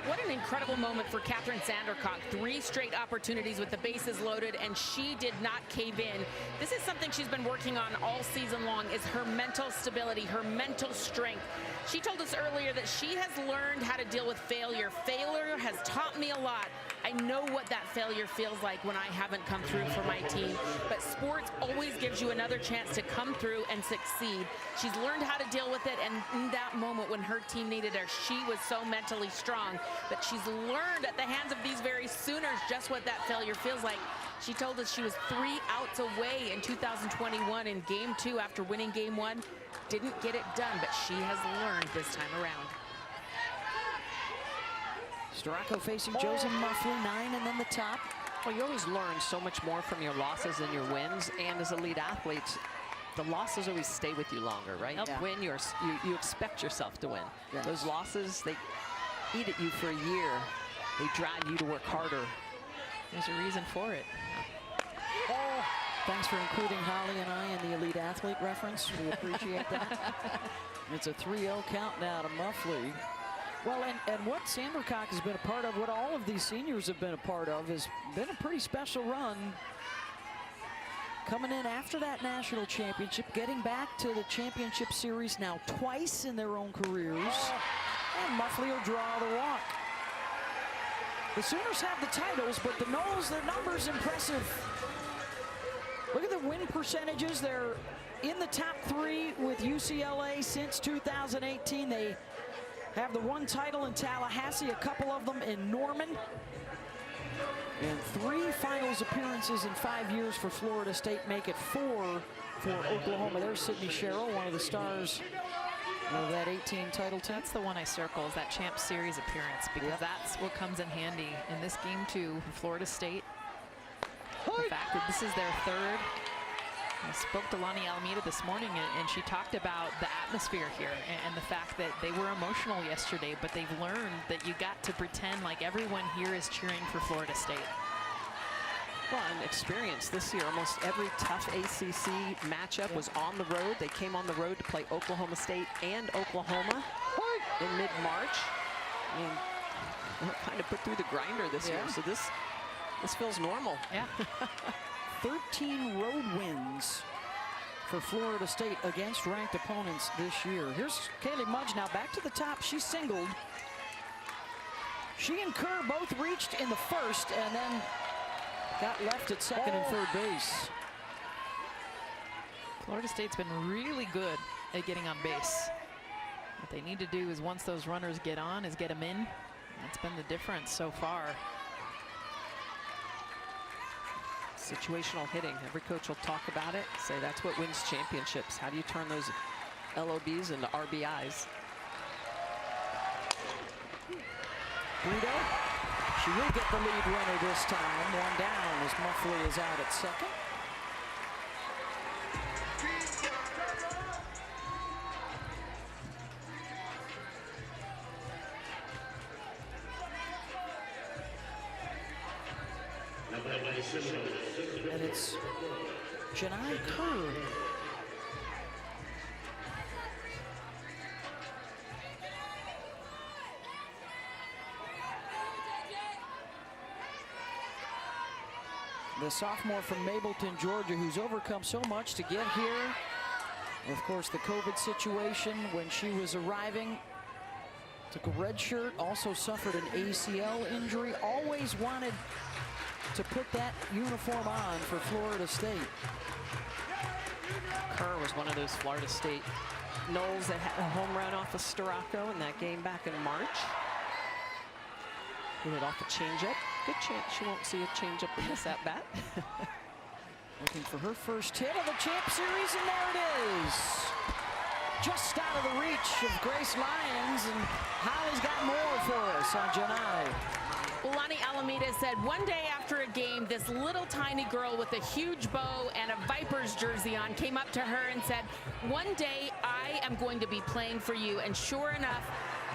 [SPEAKER 2] What an incredible moment for Kathryn Sandercock. 3 straight opportunities with the bases loaded, and she did not cave in. This is something she's been working on all season long, is her mental stability, her mental strength. She told us earlier that she has learned how to deal with failure. Failure has taught me a lot. I know what that failure feels like when I haven't come through for my team. But sports always gives you another chance to come through and succeed. She's learned how to deal with it, and in that moment when her team needed her, she was so mentally strong. But she's learned at the hands of these very Sooners just what that failure feels like. She told us she was 3 outs away in 2021 in Game 2 after winning Game 1. Didn't get it done, but she has learned this time around.
[SPEAKER 1] Storako facing Josie Muffley, 9, and then the top.
[SPEAKER 3] Well, you always learn so much more from your losses than your wins, and as elite athletes, the losses always stay with you longer, right?
[SPEAKER 1] Yeah.
[SPEAKER 3] Win, you expect yourself to win.
[SPEAKER 1] Yes.
[SPEAKER 3] Those losses, they eat at you for a year. They drive you to work harder.
[SPEAKER 4] There's a reason for it.
[SPEAKER 1] Oh, thanks for including Holly and I in the elite athlete reference. We appreciate that. It's a 3-0 count now to Muffley. Well, and what Sandercock has been a part of, what all of these seniors have been a part of, has been a pretty special run. Coming in after that national championship, getting back to the championship series now twice in their own careers. And Muffley will draw the walk. The Sooners have the titles, but the Noles, their numbers impressive. Look at the win percentages. They're in the top 3 with UCLA since 2018. They have the 1 title in Tallahassee, a couple of them in Norman. And 3 finals appearances in 5 years for Florida State, make it 4 for Oklahoma. There's Sydney Sherrill, one of the stars of that 18 title team.
[SPEAKER 4] That's the one I circle, is that Champ Series appearance, because that's what comes in handy in this game too. Florida State, the fact that this is their 3rd. I spoke to Lonnie Alameda this morning, and she talked about the atmosphere here and the fact that they were emotional yesterday, but they've learned that you got to pretend like everyone here is cheering for Florida State.
[SPEAKER 3] Well, and experience this year, almost every tough ACC matchup was on the road. They came on the road to play Oklahoma State and Oklahoma in mid-March. And we're kind of put through the grinder this year, so this feels normal.
[SPEAKER 4] Yeah.
[SPEAKER 1] 13 road wins for Florida State against ranked opponents this year. Here's Kaylee Mudge now back to the top. She singled. She and Kerr both reached in the 1st and then got left at 2nd and 3rd base.
[SPEAKER 4] Florida State's been really good at getting on base. What they need to do is, once those runners get on, is get them in. That's been the difference so far.
[SPEAKER 3] Situational hitting. Every coach will talk about it, say that's what wins championships. How do you turn those LOBs into RBIs?
[SPEAKER 1] Guido, she will get the lead runner this time. 1 down as Muffley is out at 2nd. And it's Janai Kerr. The sophomore from Mableton, Georgia, who's overcome so much to get here. Of course, the COVID situation when she was arriving. Took a red shirt, also suffered an ACL injury. Always wanted to put that uniform on for Florida State.
[SPEAKER 3] Kerr was one of those Florida State Noles that had a home run off of Storako in that game back in March. Hit it off a changeup. Good chance she won't see a changeup in this at bat.
[SPEAKER 1] Looking for her first hit of the Champ Series, and there it is. Just out of the reach of Grace Lyons, and Holly's got more for us on Janai.
[SPEAKER 2] Well, Lonnie Alameda said one day after a game, this little tiny girl with a huge bow and a Vipers jersey on came up to her and said, "One day I am going to be playing for you." And sure enough,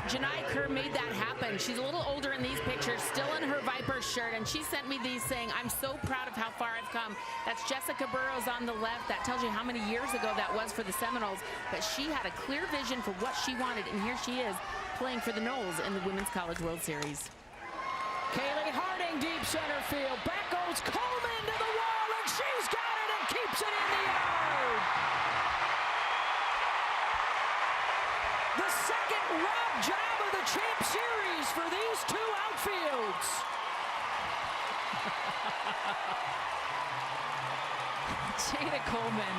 [SPEAKER 2] Janai Kerr made that happen. She's a little older in these pictures, still in her Vipers shirt, and she sent me these saying, "I'm so proud of how far I've come." That's Jessica Burrows on the left. That tells you how many years ago that was for the Seminoles, but she had a clear vision for what she wanted, and here she is playing for the Noles in the Women's College World Series.
[SPEAKER 1] Kaylee Harding, deep center field. Back goes Coleman to the wall, and she's got it and keeps it in the yard. The second rob job of the Champ Series for these 2 outfields.
[SPEAKER 4] Jada Coleman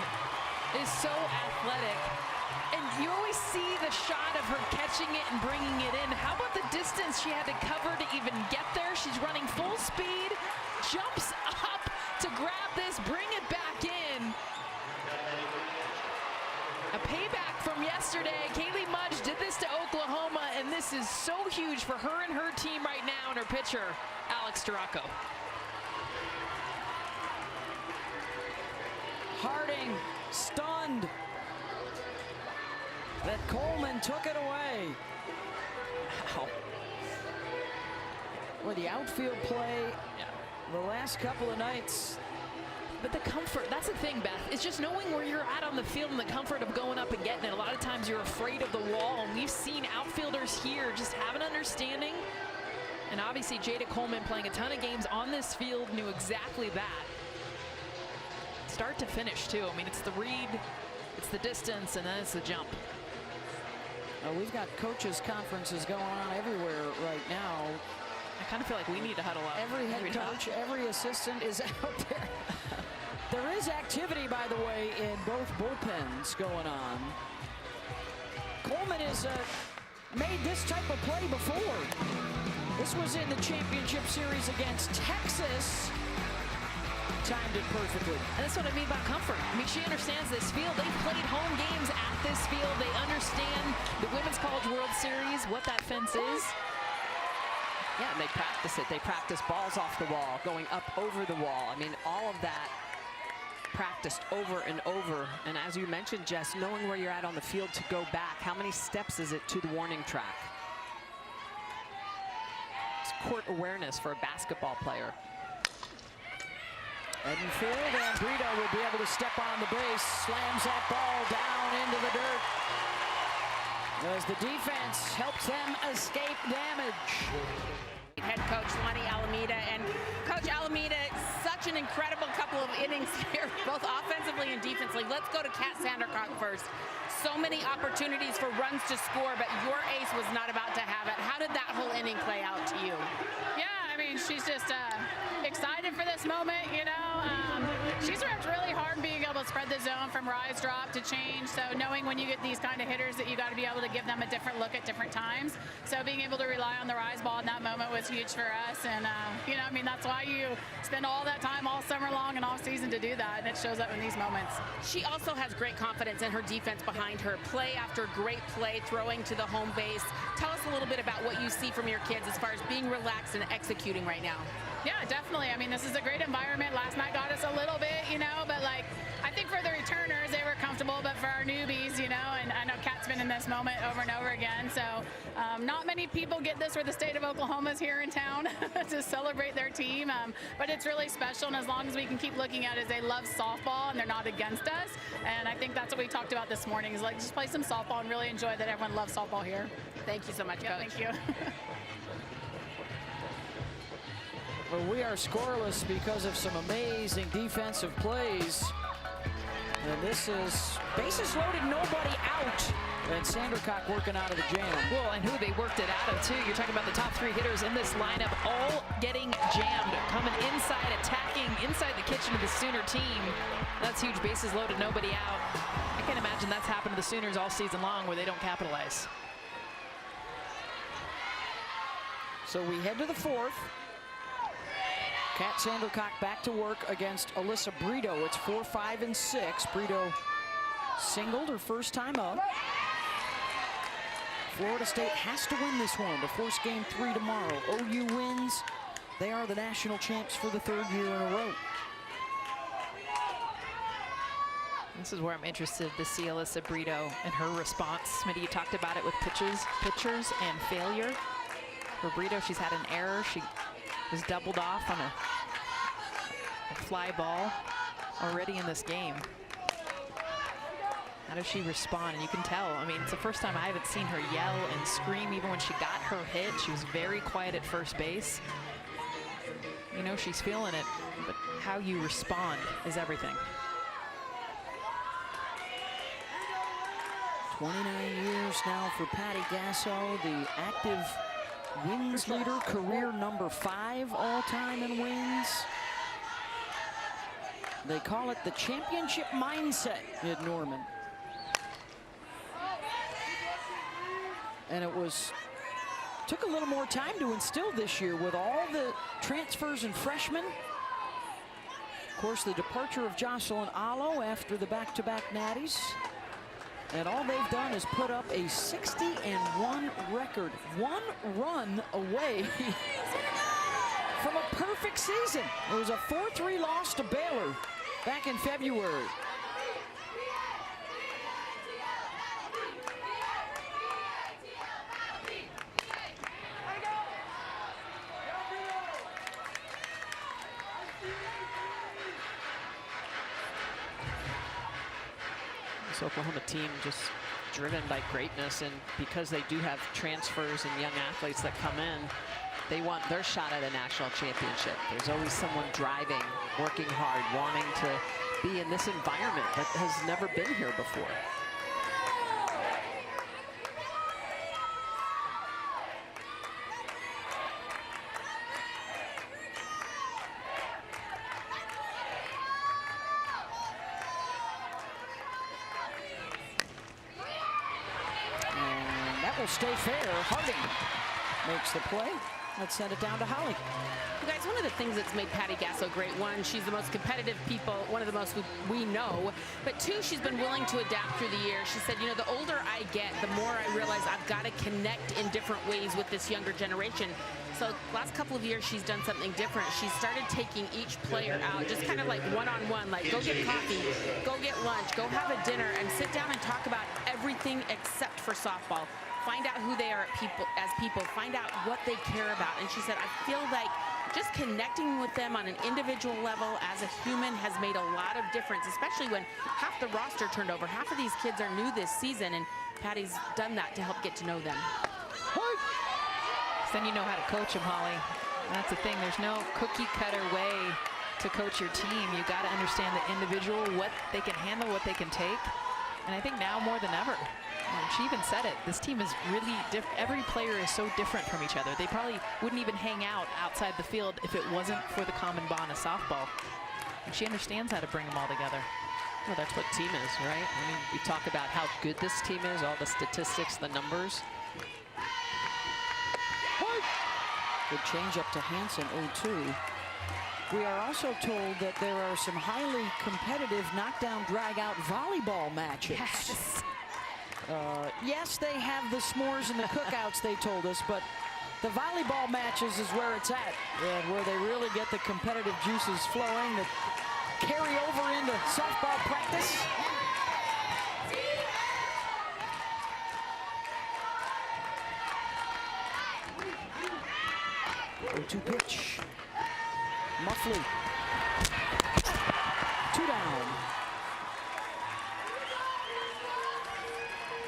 [SPEAKER 4] is so athletic. And you always see the shot of her catching it and bringing it in. How about the distance she had to cover to even get there? She's running full speed, jumps up to grab this, bring it back in. A payback from yesterday. Kaylee Mudge did this to Oklahoma, and this is so huge for her and her team right now, and her pitcher, Alex Storako.
[SPEAKER 1] Harding stunned that Coleman took it away. Wow. Well, the outfield play the last couple of nights
[SPEAKER 4] But the comfort, that's the thing, Beth. It's just knowing where you're at on the field and the comfort of going up and getting it. A lot of times you're afraid of the wall, and we've seen outfielders here just have an understanding. And obviously Jada Coleman, playing a ton of games on this field, knew exactly that. Start to finish, too. I mean, it's the read, it's the distance, and then it's the jump.
[SPEAKER 1] We've got coaches' conferences going on everywhere right now.
[SPEAKER 4] I kind of feel like we need to huddle up.
[SPEAKER 1] Every head coach, every assistant is out there. There is activity, by the way, in both bullpens going on. Coleman has made this type of play before. This was in the championship series against Texas. Timed it perfectly.
[SPEAKER 4] And that's what I mean by comfort. I mean, she understands this field. They've played home games at this field. They understand the Women's College World Series, what that fence is.
[SPEAKER 3] Yeah, and they practice it. They practice balls off the wall, going up over the wall. I mean, all of that practiced over and over. And as you mentioned, Jess, knowing where you're at on the field to go back, how many steps is it to the warning track? It's court awareness for a basketball player.
[SPEAKER 1] Heading field, and Brito will be able to step on the base, slams that ball down into the dirt as the defense helps them escape damage.
[SPEAKER 2] Head coach Lonnie Alameda, and Coach Alameda, such an incredible couple of innings here, both offensively and defensively. Let's go to Kat Sandercock first. So many opportunities for runs to score, but your ace was not about to have it. How did that whole inning play out to you?
[SPEAKER 7] Yeah, I mean, she's just excited for this moment, you know. She's worked really hard being able to spread the zone from rise, drop to change. So knowing when you get these kind of hitters that you got to be able to give them a different look at different times. So being able to rely on the rise ball in that moment was huge for us. And, you know, I mean, that's why you spend all that time all summer long and off season to do that. And it shows up in these moments.
[SPEAKER 2] She also has great confidence in her defense behind her. Play after great play, throwing to the home base. Tell us a little bit about what you see from your kids as far as being relaxed and executing right now.
[SPEAKER 7] Yeah, definitely. I mean, this is a great environment. Last night got us a little bit, you know, but like, I think for the returners, they were comfortable, but for our newbies, you know, and I know Kat's been in this moment over and over again. So not many people get this where the state of Oklahoma's here in town to celebrate their team. But it's really special. And as long as we can keep looking at it, they love softball and they're not against us. And I think that's what we talked about this morning is like, just play some softball and really enjoy that everyone loves softball here.
[SPEAKER 2] Thank you so much,
[SPEAKER 7] Yeah,
[SPEAKER 2] Coach.
[SPEAKER 7] thank you.
[SPEAKER 1] Well, we are scoreless because of some amazing defensive plays. And this is bases loaded, nobody out. And Sandercock working out of the jam.
[SPEAKER 4] Well, and who they worked it out of, too. You're talking about the top three hitters in this lineup all getting jammed, coming inside, attacking inside the kitchen of the Sooner team. That's huge, bases loaded, nobody out. I can't imagine that's happened to the Sooners all season long where they don't capitalize.
[SPEAKER 1] So we head to the fourth. Kat Sandercock back to work against Alyssa Brito. It's 4, 5, and 6. Brito singled her first time up. Florida State has to win this one to force game 3 tomorrow. OU wins. They are the national champs for the 3rd year in a row.
[SPEAKER 4] This is where I'm interested to see Alyssa Brito and her response. Smitty, you talked about it with pitchers and failure. For Brito, she's had an error. She was doubled off on a fly ball already in this game. How does she respond? And you can tell, I mean, it's the first time I haven't seen her yell and scream even when she got her hit. She was very quiet at first base. You know she's feeling it, but how you respond is everything.
[SPEAKER 1] 29 years now for Patty Gasso, the active wins leader, career number 5 all-time in wins. They call it the championship mindset at Norman. And it took a little more time to instill this year with all the transfers and freshmen. Of course, the departure of Jocelyn Allo after the back-to-back natties. And all they've done is put up a 60-1 record, 1 run away from a perfect season. It was a 4-3 loss to Baylor back in February.
[SPEAKER 3] Oklahoma team just driven by greatness, and because they do have transfers and young athletes that come in, they want their shot at a national championship. There's always someone driving, working hard, wanting to be in this environment that has never been here before.
[SPEAKER 1] Will stay fair. Harding makes the play. Let's send it down to Holly.
[SPEAKER 2] You guys, one of the things that's made Patty Gasso great, one, she's the most competitive one of the most we know, but two, she's been willing to adapt through the years. She said, you know, the older I get, the more I realize I've got to connect in different ways with this younger generation. So last couple of years, she's done something different. She started taking each player out, just kind of like one-on-one, like go get coffee, go get lunch, go have a dinner, and sit down and talk about everything except for softball. Find out who they are as people, find out what they care about. And she said, I feel like just connecting with them on an individual level as a human has made a lot of difference, especially when half the roster turned over. Half of these kids are new this season, and Patty's done that to help get to know them.
[SPEAKER 4] Then you know how to coach them, Holly. That's the thing. There's no cookie-cutter way to coach your team. You got to understand the individual, what they can handle, what they can take. And I think now more than ever, she even said it, this team is really different. Every player is so different from each other. They probably wouldn't even hang out outside the field if it wasn't for the common bond of softball. And she understands how to bring them all together.
[SPEAKER 3] Well, that's what team is, right? I mean, we talk about how good this team is, all the statistics, the numbers.
[SPEAKER 1] Good change up to Hansen, 0-2. We are also told that there are some highly competitive knockdown drag-out volleyball matches.
[SPEAKER 4] Yes.
[SPEAKER 1] Yes, they have the s'mores and the cookouts, they told us, but the volleyball matches is where it's at, and where they really get the competitive juices flowing that carry over into softball practice. 0-2 pitch. Muffley. 2 down.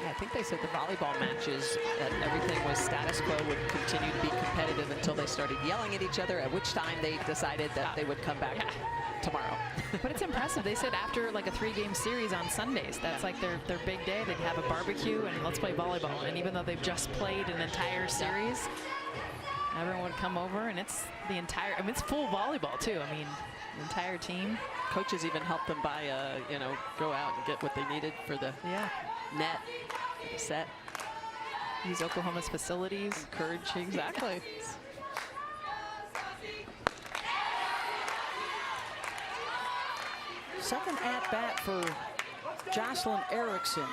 [SPEAKER 3] Yeah, I think they said the volleyball matches, that everything was status quo, would continue to be competitive until they started yelling at each other, at which time they decided that they would come back tomorrow.
[SPEAKER 4] But it's impressive. They said after like a 3-game series on Sundays, that's like their big day. They'd have a barbecue and let's play volleyball. And even though they've just played an entire series, everyone would come over, and it's the entire, I mean, it's full volleyball too. I mean, the entire team.
[SPEAKER 3] Coaches even helped them buy you know, go out and get what they needed for the net, the set.
[SPEAKER 4] Use Oklahoma's facilities.
[SPEAKER 3] Encourage, exactly.
[SPEAKER 1] Second at-bat for Jocelyn Erickson.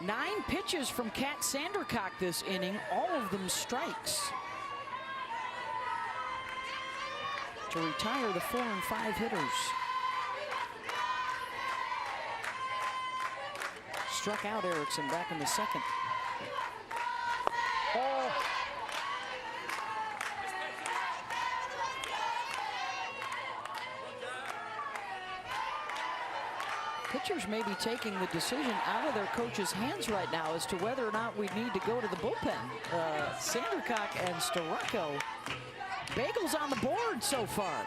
[SPEAKER 1] 9 pitches from Kat Sandercock this inning, all of them strikes. To retire the 4 and 5 hitters. Struck out Erickson back in the second. Oh. Pitchers may be taking the decision out of their coach's hands right now as to whether or not we need to go to the bullpen. Sandercock and Starocco. Bagels on the board so far.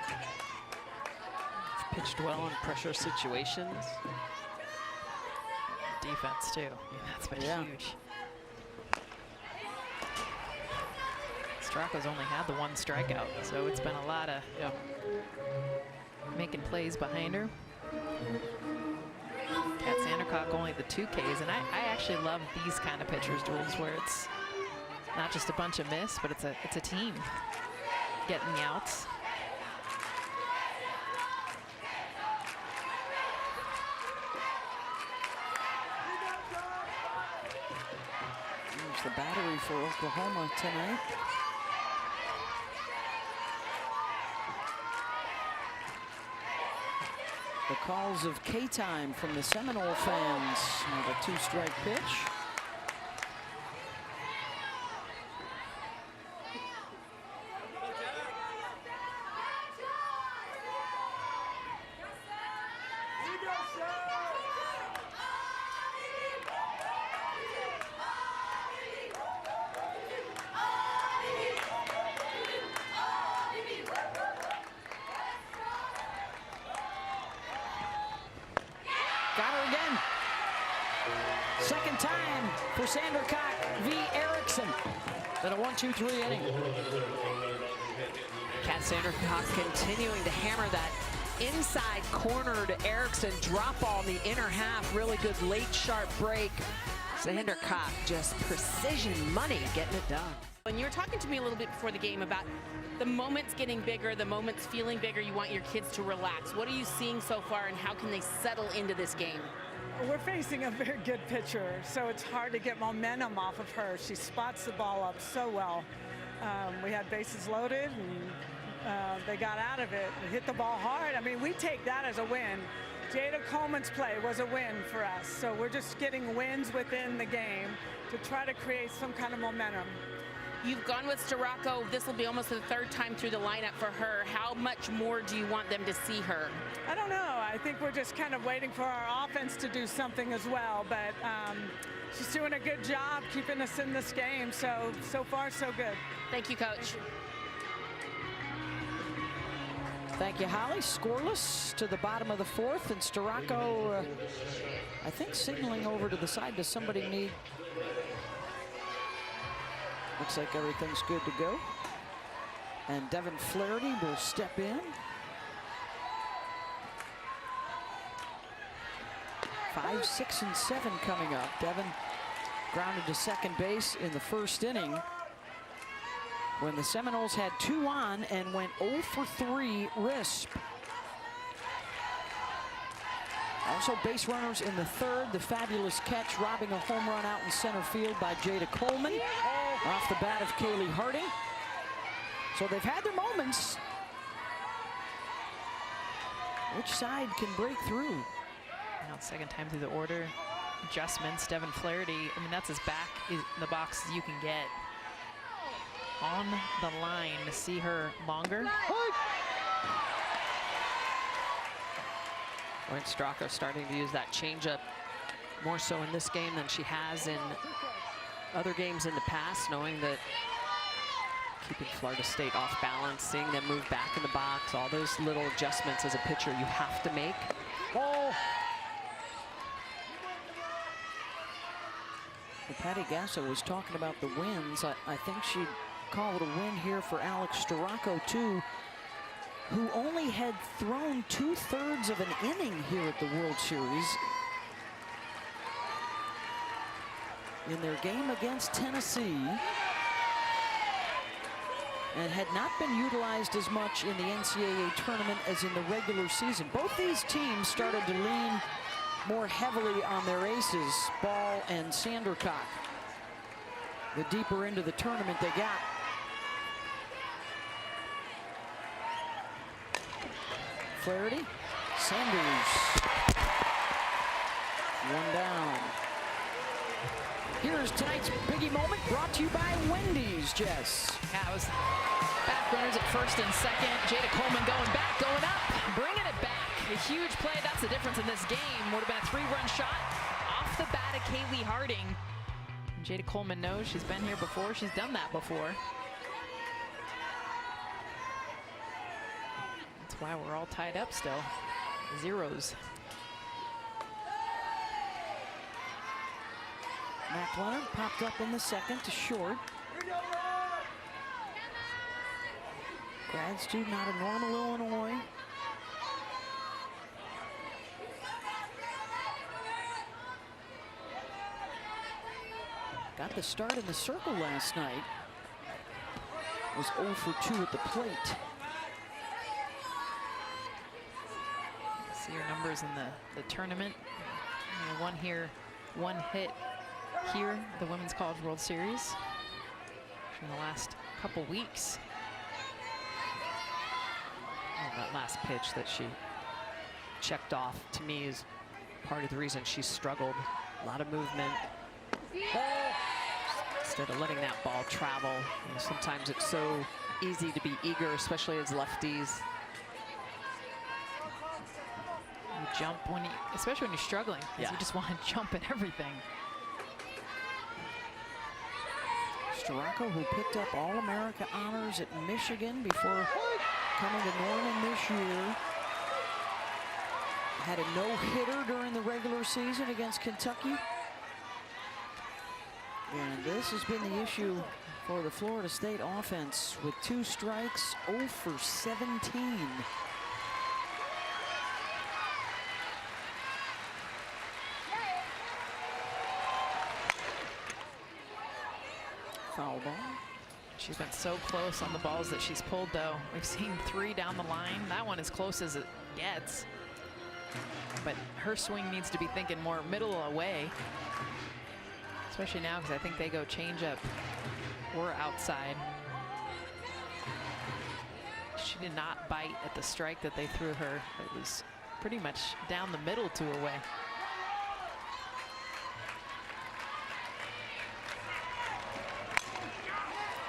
[SPEAKER 3] Pitched well in pressure situations.
[SPEAKER 4] Defense too. That's been huge. Starocco's only had the 1 strikeout, so it's been a lot of making plays behind her. Kat Sandercock only the 2 Ks, and I actually love these kind of pitchers duels where it's not just a bunch of miss, but it's a team getting the outs.
[SPEAKER 1] There's the battery for Oklahoma tonight. The calls of K-time from the Seminole fans. A 2-strike pitch. for Sandercock v. Erickson. Then a 1-2-3 inning.
[SPEAKER 3] Kat Sandercock continuing to hammer that inside corner to Erickson. Drop ball in the inner half. Really good late sharp break. Sandercock just precision money getting it done.
[SPEAKER 2] When you were talking to me a little bit before the game about the moments getting bigger, the moments feeling bigger, you want your kids to relax. What are you seeing so far, and how can they settle into this game?
[SPEAKER 8] We're facing a very good pitcher, so it's hard to get momentum off of her. She spots the ball up so well. We had bases loaded, and they got out of it. We hit the ball hard. I mean, we take that as a win. Jada Coleman's play was a win for us, so we're just getting wins within the game to try to create some kind of momentum.
[SPEAKER 2] You've gone with Storako. This will be almost the third time through the lineup for her. How much more do you want them to see her?
[SPEAKER 8] I don't know. I think we're just kind of waiting for our offense to do something as well, but she's doing a good job keeping us in this game, so far so good.
[SPEAKER 2] Thank you, Coach.
[SPEAKER 1] Thank you, Holly. Scoreless to the bottom of the fourth, and Storako, I think, signaling over to the side. Does somebody need? Looks like everything's good to go. And Devin Flaherty will step in. 5, 6, and 7 coming up. Devin grounded to second base in the first inning when the Seminoles had 2 on and went 0 for 3 Risp. Also base runners in the third. The fabulous catch, robbing a home run out in center field by Jada Coleman off the bat of Kaylee Harding. So they've had their moments. Which side can break through?
[SPEAKER 4] Now second time through the order. Adjustments. Devin Flaherty, I mean, that's as back in the box as you can get. On the line to see her longer.
[SPEAKER 3] Straka starting to use that changeup more so in this game than she has in other games in the past, knowing that keeping Florida State off balance, seeing them move back in the box, all those little adjustments as a pitcher you have to make.
[SPEAKER 1] Well, Patty Gasso was talking about the wins. I think she'd call it a win here for Alex Storako, too, who only had thrown 2/3 of an inning here at the World Series in their game against Tennessee, and had not been utilized as much in the NCAA tournament as in the regular season. Both these teams started to lean more heavily on their aces, Bahl and Sandercock, the deeper into the tournament they got. Flaherty, Sanders, 1 down. Here's tonight's biggie moment, brought to you by Wendy's, Jess.
[SPEAKER 4] Yeah, it was back runners at first and second. Jada Coleman going back, going up, bringing it back. A huge play, that's the difference in this game. Would have been a 3-run shot off the bat of Kaylee Harding. And Jada Coleman knows she's been here before. She's done that before. That's why we're all tied up still. Zeros.
[SPEAKER 1] Mac Leonard popped up in the second to short. Grad student out of Normal, Illinois. Got the start in the circle last night. Was 0 for 2 at the plate.
[SPEAKER 4] See your numbers in the tournament. One here, 1 hit here, the Women's College World Series in the last couple weeks. And that last pitch that she checked off, to me, is part of the reason she struggled. A lot of movement. Instead of letting that ball travel. You know, sometimes it's so easy to be eager, especially as lefties. You jump when you, especially when you're struggling, because you just want to jump at everything.
[SPEAKER 1] Storako, who picked up All-America honors at Michigan before coming to Norman this year, had a no-hitter during the regular season against Kentucky. And this has been the issue for the Florida State offense with 2 strikes, 0 for 17. Foul ball.
[SPEAKER 4] She's been so close on the balls that she's pulled, though. We've seen 3 down the line. That one as close as it gets. But her swing needs to be thinking more middle away. Especially now, because I think they go change up or outside. She did not bite at the strike that they threw her. It was pretty much down the middle to away.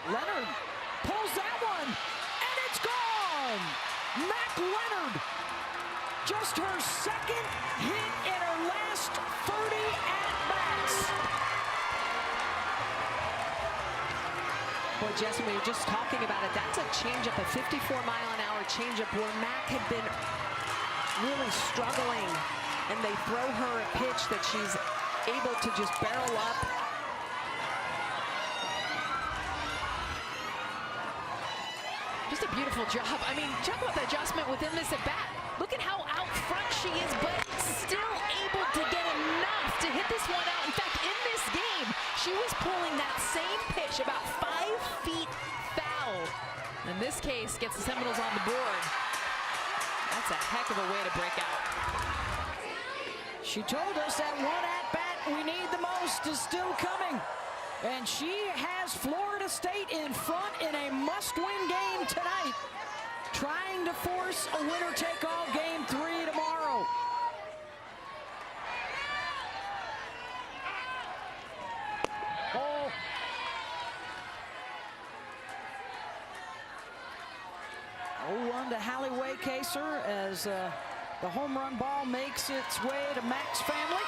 [SPEAKER 1] Leonard pulls that one, and it's gone! Mac Leonard, just her 2nd hit in her last 30 at-bats.
[SPEAKER 3] Boy, Jess, we were just talking about it. That's a changeup, a 54-mile-an-hour changeup where Mac had been really struggling, and they throw her a pitch that she's able to just barrel up.
[SPEAKER 4] Just a beautiful job. I mean, check out the adjustment within this at bat. Look at how out front she is, but still able to get enough to hit this one out. In fact, in this game, she was pulling that same pitch about 5 feet foul. In this case, gets the Seminoles on the board. That's a heck of a way to break out.
[SPEAKER 1] She told us that one at-bat we need the most is still coming. And she has Florida State in front in a must-win game tonight, trying to force a winner-take-all game 3 tomorrow.
[SPEAKER 5] Ball.
[SPEAKER 1] Oh, 0-1 to Hallie Waycaser as the home run ball makes its way to Mac's family.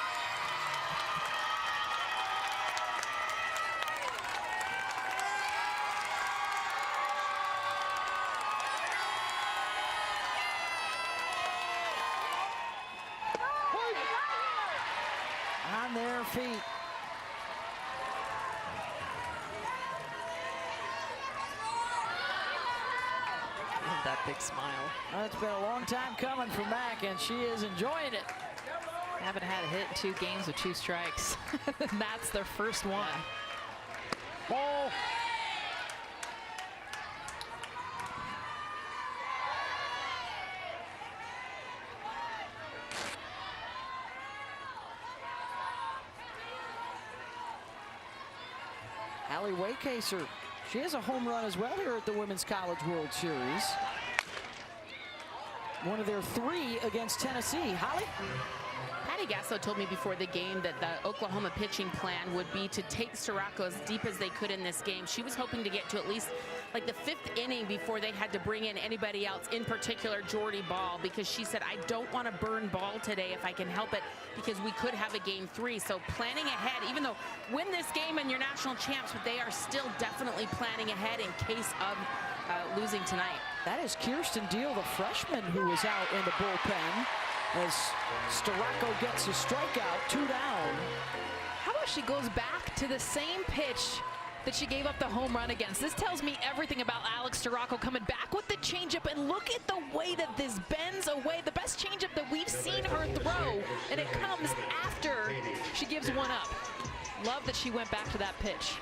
[SPEAKER 1] On their feet.
[SPEAKER 3] And that big smile.
[SPEAKER 1] It's been a long time coming for Mac, and she is enjoying it.
[SPEAKER 4] Haven't had a hit in 2 games with 2 strikes. And that's their first one.
[SPEAKER 5] Ball.
[SPEAKER 1] Hallie Waycaser, she has a home run as well here at the Women's College World Series. One of their 3 against Tennessee. Holly?
[SPEAKER 2] Patty Gasso told me before the game that the Oklahoma pitching plan would be to take Sirocco as deep as they could in this game. She was hoping to get to at least like the 5th inning before they had to bring in anybody else, in particular Jordy Bahl, because she said, I don't want to burn ball today if I can help it, because we could have a game 3. So planning ahead, even though win this game and you're national champs, but they are still definitely planning ahead in case of losing tonight.
[SPEAKER 1] That is Kirsten Deal, the freshman, who was out in the bullpen as Storako gets a strikeout, 2 down.
[SPEAKER 4] How about she goes back to the same pitch that she gave up the home run against? This tells me everything about Alex Storako, coming back with the changeup, and look at the way that this bends away. The best changeup that we've seen her throw, and it comes after she gives one up. Love that she went back to that pitch.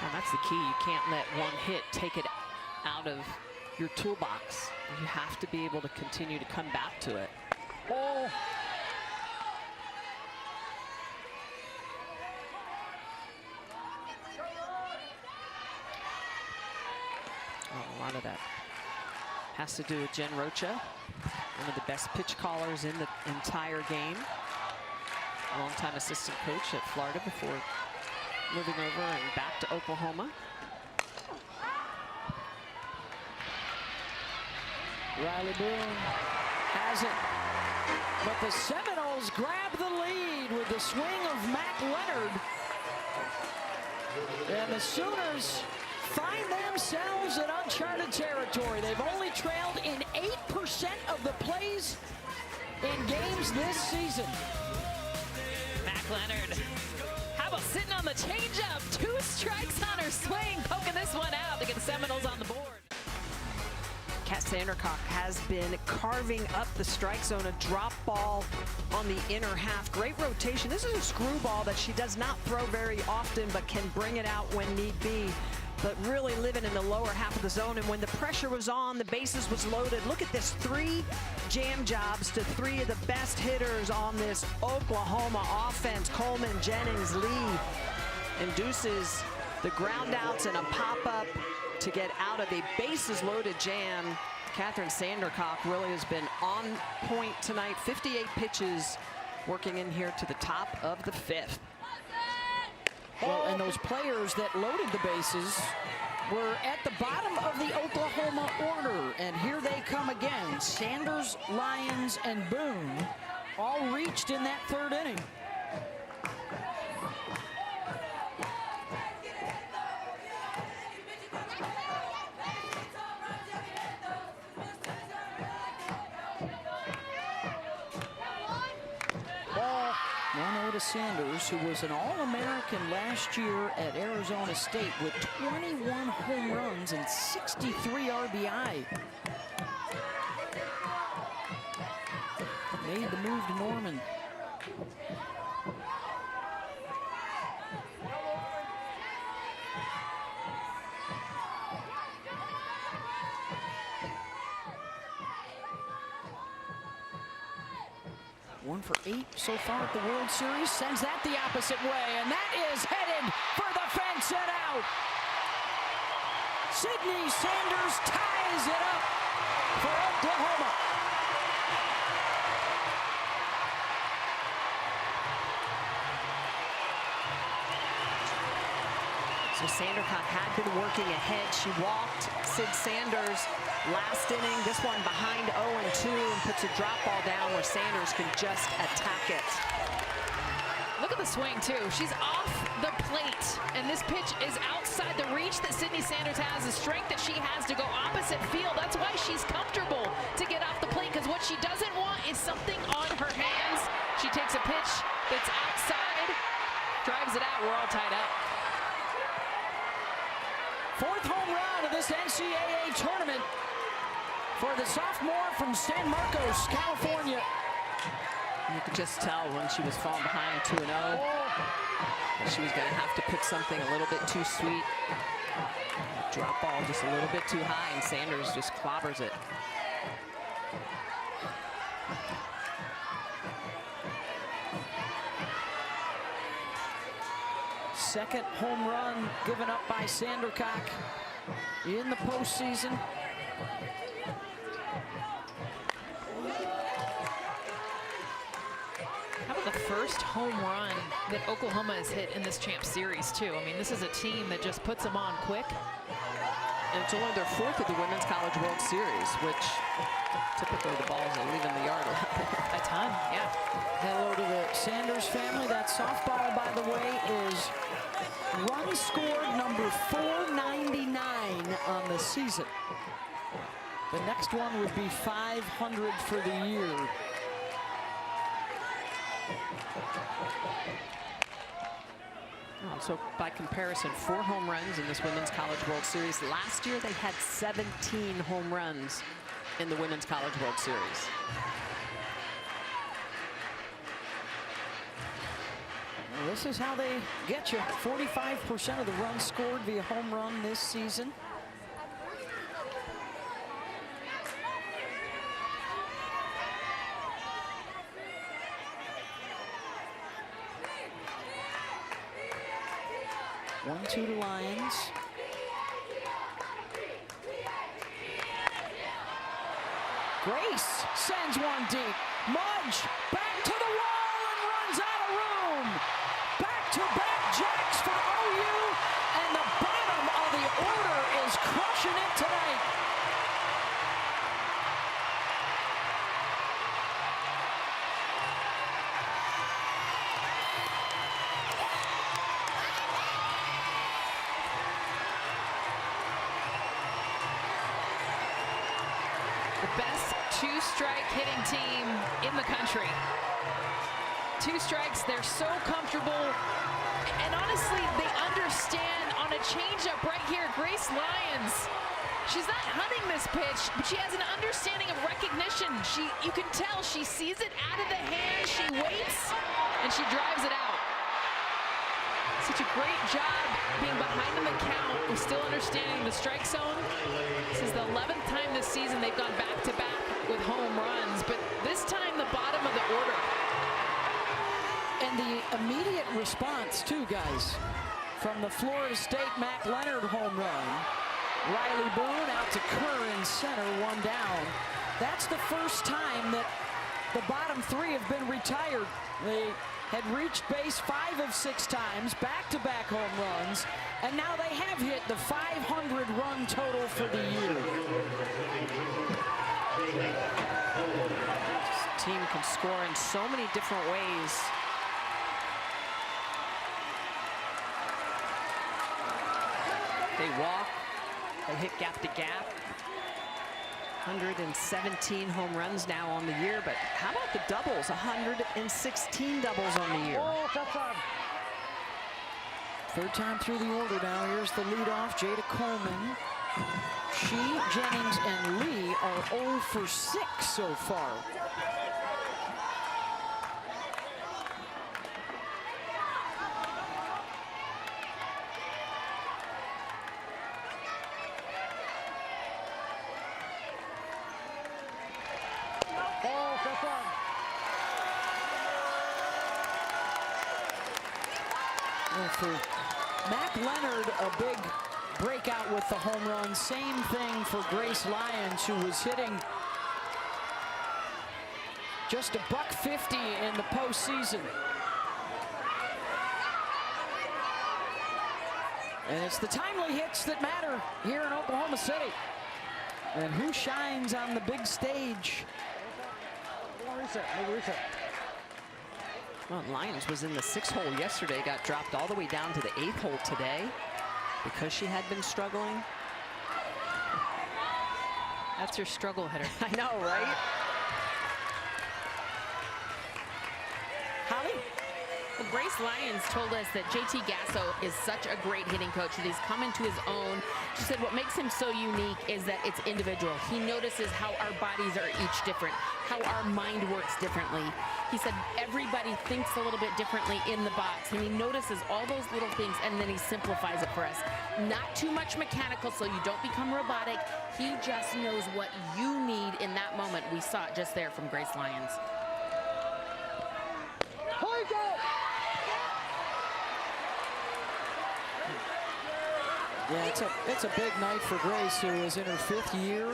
[SPEAKER 3] And that's the key. You can't let one hit take it out of your toolbox. You have to be able to continue to come back to it.
[SPEAKER 5] Ball.
[SPEAKER 3] A lot of that has to do with Jen Rocha, one of the best pitch callers in the entire game. A longtime assistant coach at Florida before moving over and back to Oklahoma.
[SPEAKER 1] Riley Boone has it, but the Seminoles grab the lead with the swing of Mac Leonard. And the Sooners find themselves in uncharted territory. They've only trailed in 8% of the plays in games this season.
[SPEAKER 4] Mac Leonard. How about sitting on the changeup? 2 strikes on her swing, poking this one out to get the Seminoles on the board.
[SPEAKER 3] Kat Sandercock has been carving up the strike zone, a drop ball on the inner half. Great rotation. This is a screwball that she does not throw very often, but can bring it out when need be. But really living in the lower half of the zone. And when the pressure was on, the bases was loaded. Look at this, 3 jam jobs to 3 of the best hitters on this Oklahoma offense. Coleman, Jennings, Lee induces the ground outs and a pop-up to get out of a bases loaded jam. Kathryn Sandercock really has been on point tonight. 58 pitches working in here to the top of the 5th.
[SPEAKER 1] Well, and those players that loaded the bases were at the bottom of the Oklahoma order. And here they come again. Sanders, Lyons, and Boone all reached in that 3rd inning. Oda Sanders, who was an All-American last year at Arizona State with 21 home runs and 63 RBI. Made the move to Norman. One for 8 so far at the World Series. Sends that the opposite way, and that is headed for the fence and out. Sydney Sanders ties it up for Oklahoma.
[SPEAKER 3] So Sandercock had been working ahead. She walked Sid Sanders last inning. This one behind 0-2 and puts a drop ball down where Sanders can just attack it.
[SPEAKER 4] Look at the swing, too. She's off the plate, and this pitch is outside the reach that Sydney Sanders has, the strength that she has to go opposite field. That's why she's comfortable to get off the plate, because what she doesn't want is something on her hands. She takes a pitch that's outside, drives it out. We're all tied up.
[SPEAKER 1] 4th home run of this NCAA tournament for the sophomore from San Marcos, California.
[SPEAKER 3] You could just tell when she was falling behind 2-0 that she was going to have to pick something a little bit too sweet. Drop ball just a little bit too high, and Sanders just clobbers it.
[SPEAKER 1] Second home run given up by Sandercock in the postseason.
[SPEAKER 4] How about the first home run that Oklahoma has hit in this champ series, too? I mean, this is a team that just puts them on quick.
[SPEAKER 3] And it's only their 4th of the Women's College World Series, which typically the balls are leaving the yard
[SPEAKER 4] a ton, yeah.
[SPEAKER 1] Hello to the Sanders family. That softball, by the way, is run scored number 499 on the season. The next one would be 500 for the year.
[SPEAKER 3] So by comparison, 4 home runs in this Women's College World Series. Last year they had 17 home runs in the Women's College World Series.
[SPEAKER 1] Well, this is how they get you. 45% of the runs scored via home run this season. One, 2 to Lions. Grace sends one deep. Mudge back to the wall and runs out of room. Back-to-back jacks for OU, and the bottom of the order is crushing it tonight.
[SPEAKER 4] The best 2-strike hitting team in the country. 2 strikes. They're so comfortable. And honestly, they understand on a changeup right here, Grace Lyons. She's not hunting this pitch, but she has an understanding of recognition. You can tell she sees it out of the hand, she waits, and she drives it out. Such a great job being behind in the count and still understanding the strike zone. This is the 11th time this season they've gone back-to-back with home runs, but this time the bottom of the order.
[SPEAKER 1] And the immediate response, too, guys, from the Florida State Mac Leonard home run. Riley Boone out to Kerr in center, 1 down. That's the first time that the bottom 3 have been retired. They had reached base 5 of 6 times, back-to-back home runs, and now they have hit the 500-run total for the year.
[SPEAKER 3] This team can score in so many different ways. They walk, they hit gap to gap. 117 home runs now on the year, but how about the doubles? 116 doubles on the year.
[SPEAKER 1] Third time through the order now. Here's the leadoff, Jada Coleman. She, Jennings, and Lee are 0 for 6 so far. Well, for Mac Leonard, a big breakout with the home run. Same thing for Grace Lyons, who was hitting just $150 in the postseason. And it's the timely hits that matter here in Oklahoma City. And who shines on the big stage?
[SPEAKER 3] Well, Lyons was in the 6th hole yesterday, got dropped all the way down to the 8th hole today because she had been struggling.
[SPEAKER 4] That's your struggle hitter.
[SPEAKER 3] I know, right?
[SPEAKER 1] Holly?
[SPEAKER 2] Well, Grace Lyons told us that JT Gasso is such a great hitting coach, that he's come into his own. She said what makes him so unique is that it's individual. He notices how our bodies are each different, how our mind works differently. He said everybody thinks a little bit differently in the box, and he notices all those little things, and then he simplifies it for us. Not too much mechanical so you don't become robotic. He just knows what you need in that moment. We saw it just there from Grace Lyons.
[SPEAKER 1] Yeah, it's a big night for Grace, who is in her 5th year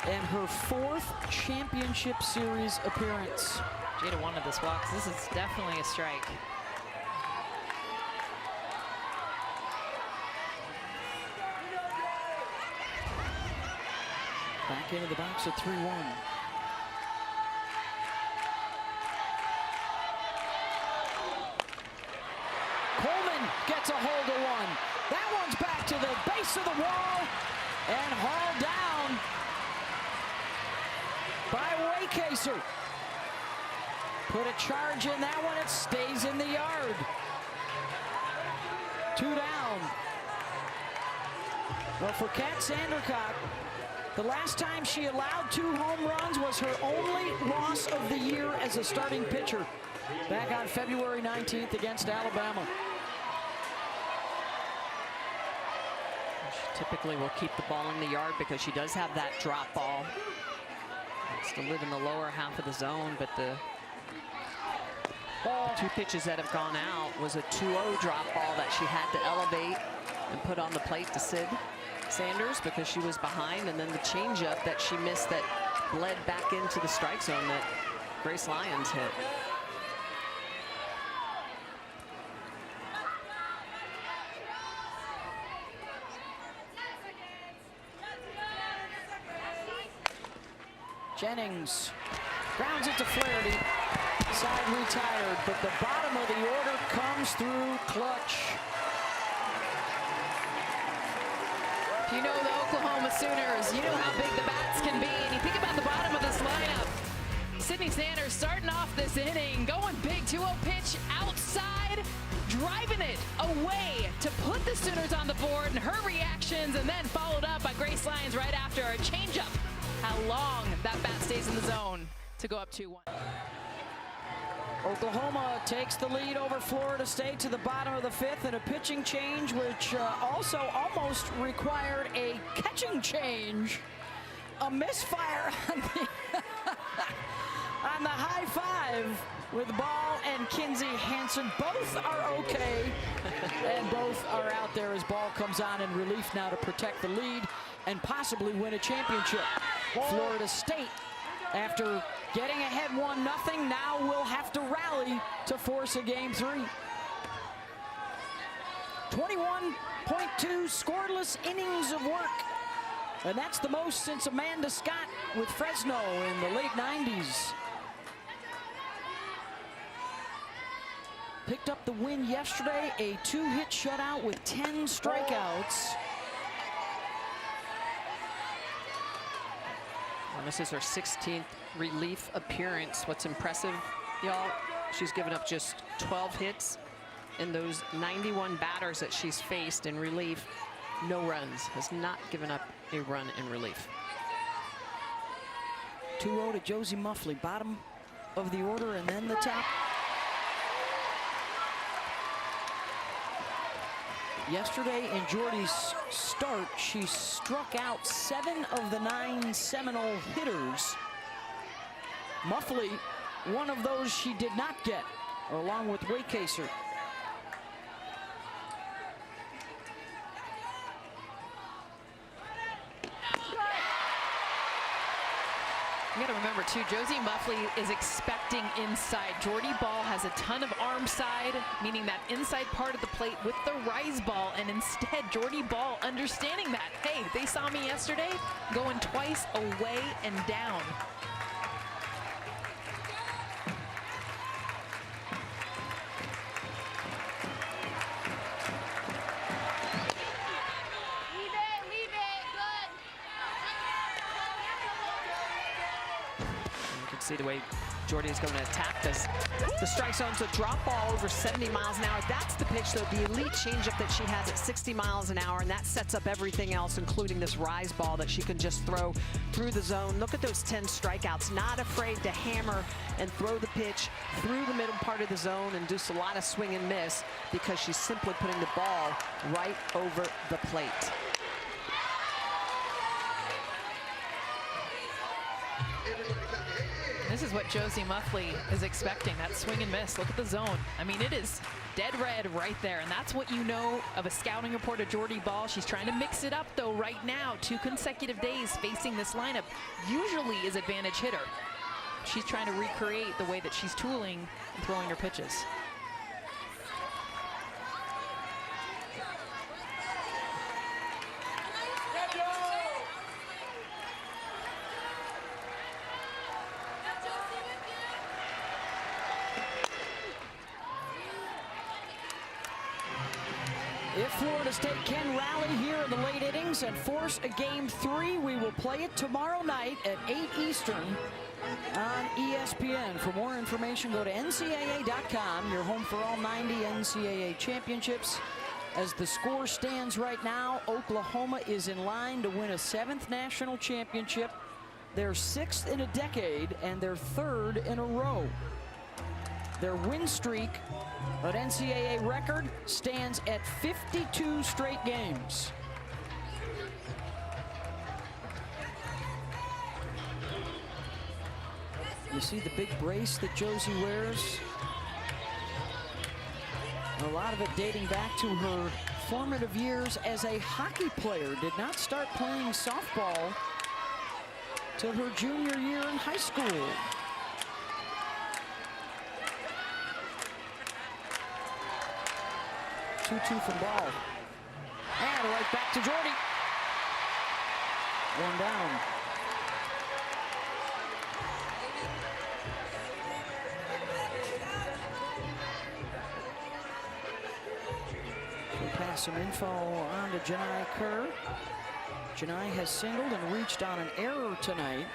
[SPEAKER 1] and her 4th championship series appearance.
[SPEAKER 4] Jada wanted this walk. This is definitely a strike.
[SPEAKER 1] Back into the box at 3-1. Coleman gets a hold of one. That one's back to the base of the wall and hauled down by Waycaser. Put a charge in that one. It stays in the yard. 2 down. Well, for Kat Sandercock, the last time she allowed 2 home runs was her only loss of the year as a starting pitcher back on February 19th against Alabama.
[SPEAKER 3] She typically will keep the ball in the yard because she does have that drop ball. It's to live in the lower half of the zone, but the 2 pitches that have gone out was a 2-0 drop ball that she had to elevate and put on the plate to Sid Sanders because she was behind, and then the changeup that she missed that bled back into the strike zone that Grace Lyons hit.
[SPEAKER 1] Jennings grounds it to Flaherty. Side retired, but the bottom of the order comes through clutch.
[SPEAKER 4] If you know the Oklahoma Sooners, you know how big the bats can be. And you think about the bottom of this lineup. Sydney Sanders starting off this inning, going big, 2-0 pitch outside, driving it away to put the Sooners on the board, and her reactions, and then followed up by Grace Lyons right after a changeup. How long that bat stays in the zone to go up 2-1.
[SPEAKER 1] Oklahoma takes the lead over Florida State to the bottom of the 5th in a pitching change, which also almost required a catching change. A misfire on the, on the high five with Bahl and Kinsey Hansen. Both are okay, and both are out there as Bahl comes on in relief now to protect the lead and possibly win a championship. Florida State, after getting ahead 1-0, now will have to rally to force a game 3. 21.2 scoreless innings of work. And that's the most since Amanda Scott with Fresno in the late 90s. Picked up the win yesterday, a 2-hit shutout with 10 strikeouts.
[SPEAKER 3] And this is her 16th relief appearance. What's impressive, y'all, she's given up just 12 hits in those 91 batters that she's faced in relief. No runs, has not given up a run in relief.
[SPEAKER 1] 2-0 to Josie Muffley, bottom of the order, and then the top. Yesterday in Jordy's start, she struck out 7 of the 9 Seminole hitters. Muffley, one of those she did not get, along with Waycaser.
[SPEAKER 4] You got to remember, too, Josie Muffley is expecting inside. Jordy Bahl has a ton of arm side, meaning that inside part of the plate with the rise ball, and instead, Jordy Bahl understanding that. Hey, they saw me yesterday going twice away and down.
[SPEAKER 3] See the way Jordy is going to attack this. The strike zone's a drop ball over 70 miles an hour. That's the pitch, though, the elite changeup that she has at 60 miles an hour, and that sets up everything else, including this rise ball that she can just throw through the zone. Look at those 10 strikeouts. Not afraid to hammer and throw the pitch through the middle part of the zone and do a lot of swing and miss because she's simply putting the ball right over the plate.
[SPEAKER 4] This is what Josie Muffley is expecting, that swing and miss. Look at the zone. I mean, it is dead red right there, and that's what you know of a scouting report of Jordy Bahl. She's trying to mix it up, though, right now. 2 consecutive days facing this lineup usually is advantage hitter. She's trying to recreate the way that she's tooling and throwing her pitches.
[SPEAKER 1] If Florida State can rally here in the late innings and force a game 3, we will play it tomorrow night at 8 Eastern on ESPN. For more information, go to NCAA.com, your home for all 90 NCAA championships. As the score stands right now, Oklahoma is in line to win a 7th national championship, their 6th in a decade, and their 3rd in a row. Their win streak, an NCAA record, stands at 52 straight games. You see the big brace that Josie wears? A lot of it dating back to her formative years as a hockey player. Did not start playing softball till her junior year in high school. 2-2 from Bahl. And right back to Jordy. 1 down. We'll pass some info on to Janai Kerr. Janai has singled and reached on an error tonight.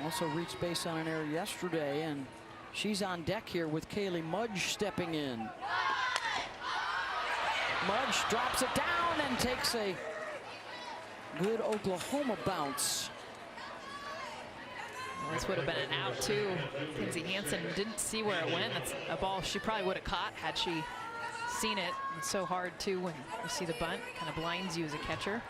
[SPEAKER 1] Also reached base on an error yesterday, and she's on deck here with Kaylee Mudge stepping in. Mudge drops it down and takes a good Oklahoma bounce.
[SPEAKER 4] Well, this would have been an out too. Kinsey Hansen didn't see where it went. That's a ball she probably would have caught had she seen it. It's so hard too when you see the bunt. Kind of blinds you as a catcher.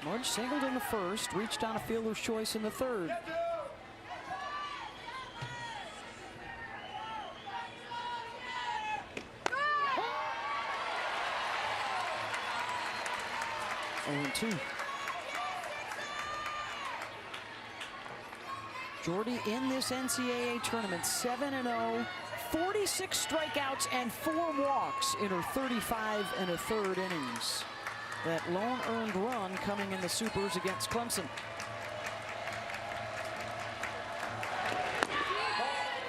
[SPEAKER 1] Mudge singled in the first, reached on a fielder's choice in the third. And 2. Jordy in this NCAA tournament, 7-0, 46 strikeouts and 4 walks in her 35 1/3 innings. That lone earned run coming in the supers against Clemson.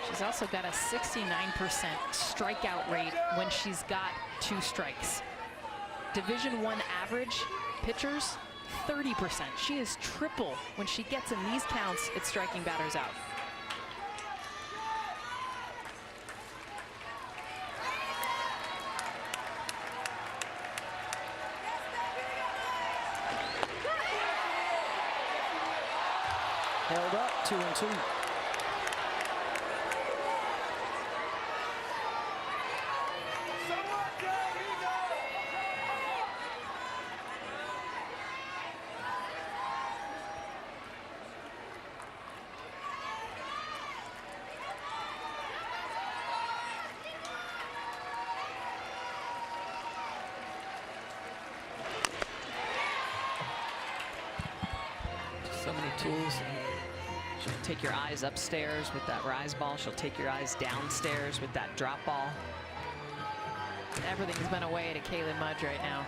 [SPEAKER 4] She's also got a 69% strikeout rate when she's got 2 strikes. Division I average pitchers, 30%. She is triple when she gets in these counts at striking batters out.
[SPEAKER 1] Held up, 2-2.
[SPEAKER 3] So many tools. She'll take your eyes upstairs with that rise ball. She'll take your eyes downstairs with that drop ball.
[SPEAKER 4] Everything's been away to Kaylee Mudge right now.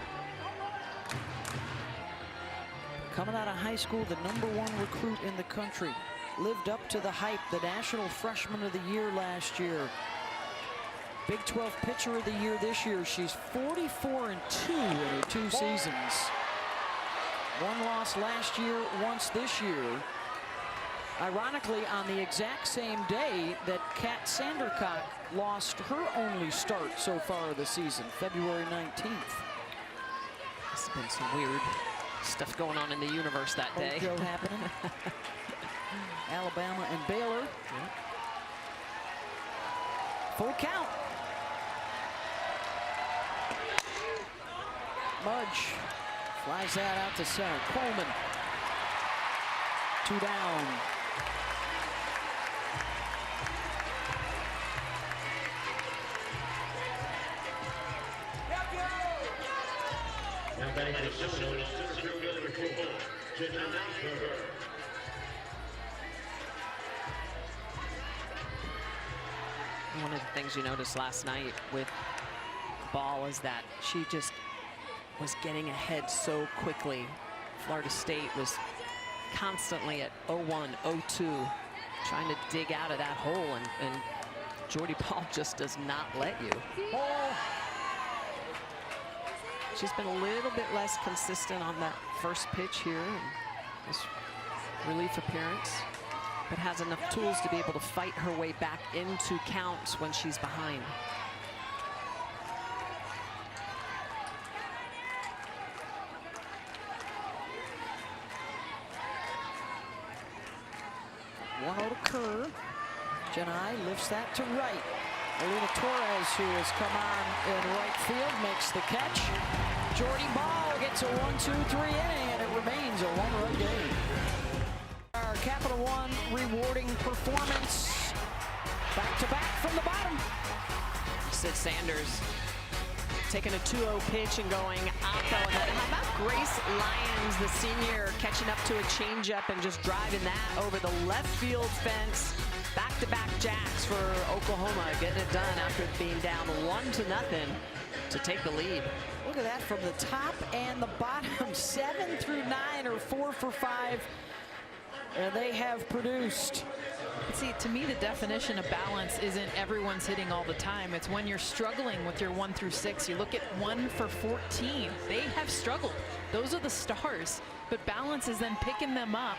[SPEAKER 1] Coming out of high school, the #1 recruit in the country. Lived up to the hype, the National Freshman of the Year last year. Big 12 Pitcher of the Year this year. She's 44-2 in her 2 seasons. 1 loss last year, once this year. Ironically, on the exact same day that Kat Sandercock lost her only start so far of the season, February 19th.
[SPEAKER 3] There's been some weird stuff going on in the universe that day.
[SPEAKER 1] Oakville happening. Alabama and Baylor.
[SPEAKER 3] Yep.
[SPEAKER 1] Full count. Mudge flies that out to center. Coleman. 2 down.
[SPEAKER 3] One of the things you noticed last night with Bahl is that she just was getting ahead so quickly. Florida State was constantly at 0-1, 0-2, trying to dig out of that hole, and Jordy Bahl just does not let you. She's been a little bit less consistent on that first pitch here in this relief appearance, but has enough tools to be able to fight her way back into counts when she's behind.
[SPEAKER 1] One out of Kerr. Janai lifts that to right. Alina Torres, who has come on in right field, makes the catch. Jordy Bahl gets a 1-2-3 inning, and it remains a 1-run game. Our Capital One rewarding performance. Back-to-back from the bottom.
[SPEAKER 3] Sid Sanders taking a 2-0 pitch and going oppo. And then how about Grace Lyons, the senior, catching up to a changeup and just driving that over the left field fence. Back-to-back jacks for Oklahoma, getting it done after being down 1-0 to take the lead.
[SPEAKER 1] Look at that from the top and the bottom. 7 through 9 are 4 for 5. And they have produced
[SPEAKER 4] See, to me, the definition of balance isn't everyone's hitting all the time. It's when you're struggling with your 1 through 6. You look at 1 for 14. They have struggled. Those are the stars. But balance is then picking them up.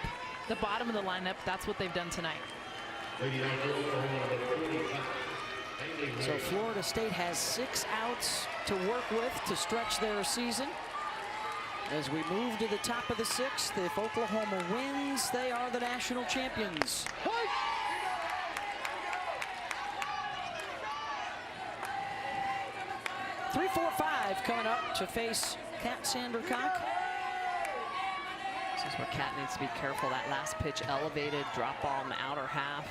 [SPEAKER 4] The bottom of the lineup, that's what they've done tonight.
[SPEAKER 1] So Florida State has 6 outs to work with to stretch their season. As we move to the top of the 6th, if Oklahoma wins, they are the national champions. 3-4-5 coming up to face Kat Sandercock.
[SPEAKER 3] This is where Kat needs to be careful. That last pitch elevated, drop ball in the outer half.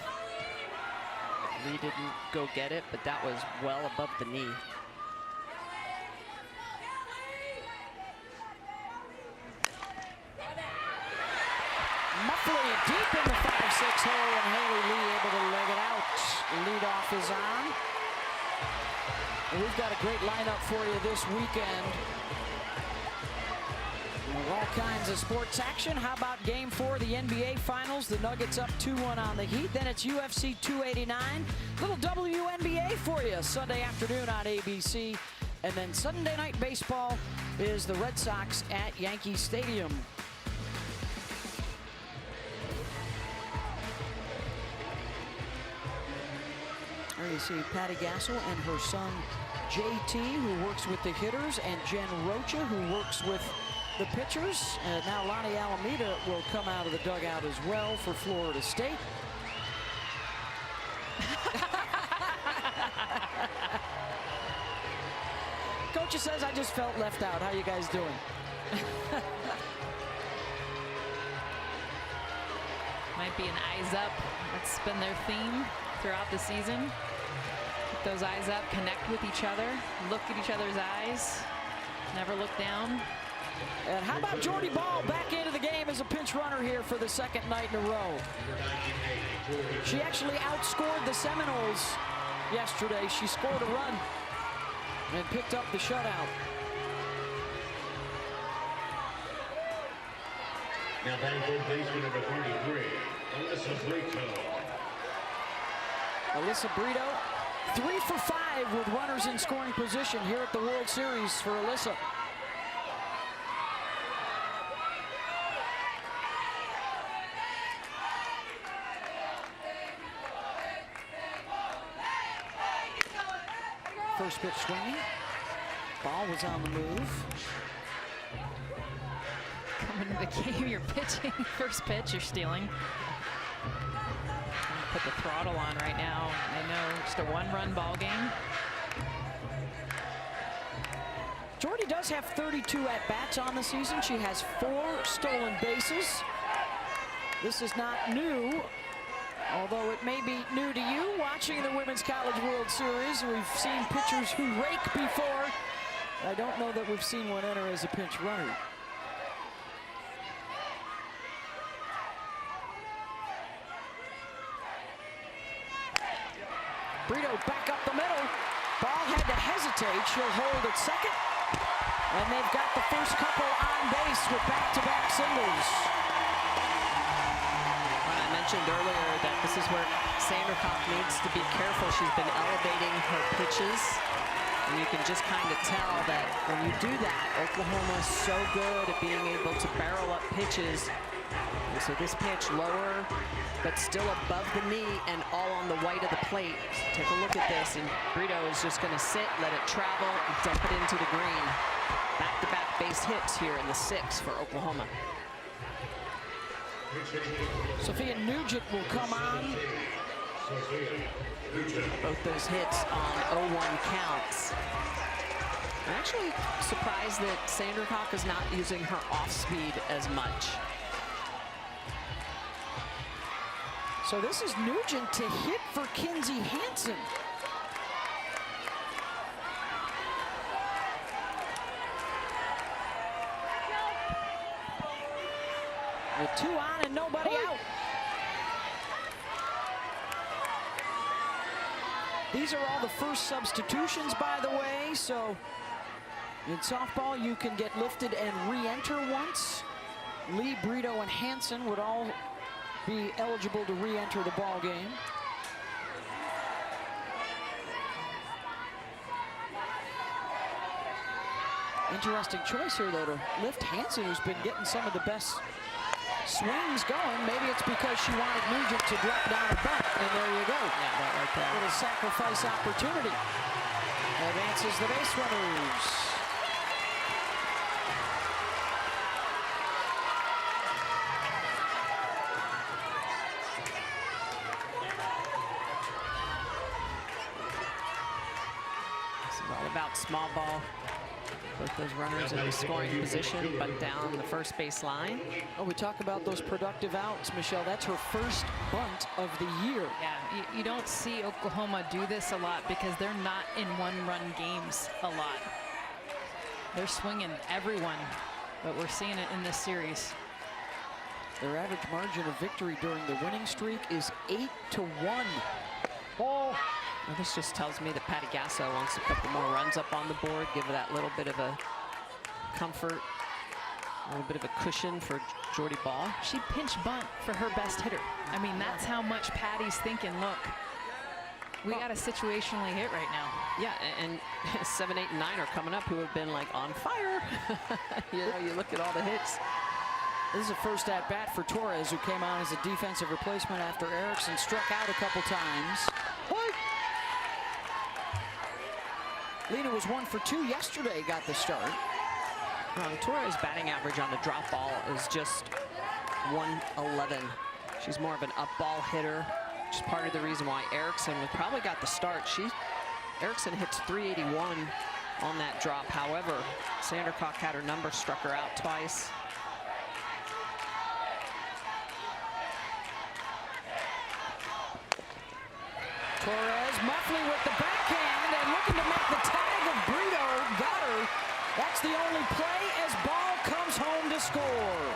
[SPEAKER 3] Lee didn't go get it, but that was well above the knee.
[SPEAKER 1] Muffley deep in the 5-6 hole, and Haley Lee able to leg it out. Lead off is on. And we've got a great lineup for you this weekend. With all kinds of sports action. How about Game 4 of the NBA Finals? The Nuggets up 2-1 on the Heat. Then it's UFC 289. Little WNBA for you Sunday afternoon on ABC. And then Sunday night baseball is the Red Sox at Yankee Stadium. There you see Patty Gassel and her son JT, who works with the hitters, and Jen Rocha, who works with the pitchers. And now Lonnie Alameda will come out of the dugout as well for Florida State. Coach says, I just felt left out. How you guys doing?
[SPEAKER 4] Might be an eyes up. That's been their theme throughout the season. Keep those eyes up, connect with each other, look at each other's eyes, never look down.
[SPEAKER 1] And how about Jordy Bahl back into the game as a pinch runner here for the second night in a row? She actually outscored the Seminoles yesterday. She scored a run and picked up the shutout.
[SPEAKER 9] Now batting third baseman number 33, Alyssa Brito.
[SPEAKER 1] Alyssa Brito, 3 for 5 with runners in scoring position here at the World Series for Alyssa. First pitch swinging. Ball was on the move.
[SPEAKER 4] Coming to the game, you're pitching. First pitch, you're stealing. Put the throttle on right now. I know, just a 1-run ball game.
[SPEAKER 1] Jordy does have 32 at-bats on the season. She has 4 stolen bases. This is not new, although it may be new to you watching the Women's College World Series. We've seen pitchers who rake before. I don't know that we've seen one enter as a pinch runner. Brito back up the middle. Ball had to hesitate. She'll hold at second. And they've got the first couple on base with back-to-back singles.
[SPEAKER 3] I mentioned earlier that this is where Sandercock needs to be careful. She's been elevating her pitches. And you can just kind of tell that when you do that, Oklahoma is so good at being able to barrel up pitches. And so this pitch lower, but still above the knee and all on the white of the plate. Take a look at this, and Brito is just going to sit, let it travel, and dump it into the green. Back-to-back base hits here in the 6th for Oklahoma.
[SPEAKER 1] Sophia Nugent will come on.
[SPEAKER 3] Both those hits on 0-1 counts. I'm actually surprised that Sandercock is not using her off-speed as much.
[SPEAKER 1] So this is Nugent to hit for Kinsey Hansen. With 2 on and nobody out. These are all the first substitutions, by the way, so in softball you can get lifted and re-enter once. Lee, Brito, and Hansen would all be eligible to re-enter the ball game. Interesting choice here, though, to lift Hansen, who's been getting some of the best swings going. Maybe it's because she wanted Nugent to drop down a bunt, and there you go.
[SPEAKER 3] Yeah, that right there.
[SPEAKER 1] Little sacrifice opportunity. Advances the base runners.
[SPEAKER 3] This is all about small ball. Both those runners in the scoring position, but down the first base line.
[SPEAKER 1] Oh, we talk about those productive outs, Michelle. That's her first bunt of the year.
[SPEAKER 4] Yeah, you don't see Oklahoma do this a lot because they're not in one-run games a lot. They're swinging everyone, but we're seeing it in this series.
[SPEAKER 1] Their average margin of victory during the winning streak is 8-1.
[SPEAKER 5] Ball.
[SPEAKER 3] Well, this just tells me that Patty Gasso wants a couple more runs up on the board, give that little bit of a comfort, a little bit of a cushion for Jordy Bahl.
[SPEAKER 4] She pinch bunt for her best hitter. I mean, that's how much Patty's thinking, look, we got a situationally hit right now.
[SPEAKER 3] Yeah, and 7, 8, and 9 are coming up who have been like on fire. You know, you look at all the hits.
[SPEAKER 1] This is a first at-bat for Torres, who came on as a defensive replacement after Erickson struck out a couple times. Lena was 1 for 2 yesterday, got the start.
[SPEAKER 3] Torres' batting average on the drop ball is just 111. She's more of an up ball hitter, which is part of the reason why Erickson probably got the start. Erickson hits 381 on that drop. However, Sandercock had her number, struck her out twice.
[SPEAKER 1] Torres, Muffley with the backhand and looking to make the tag of Brito. Got her. That's the only play as Bahl comes home to score.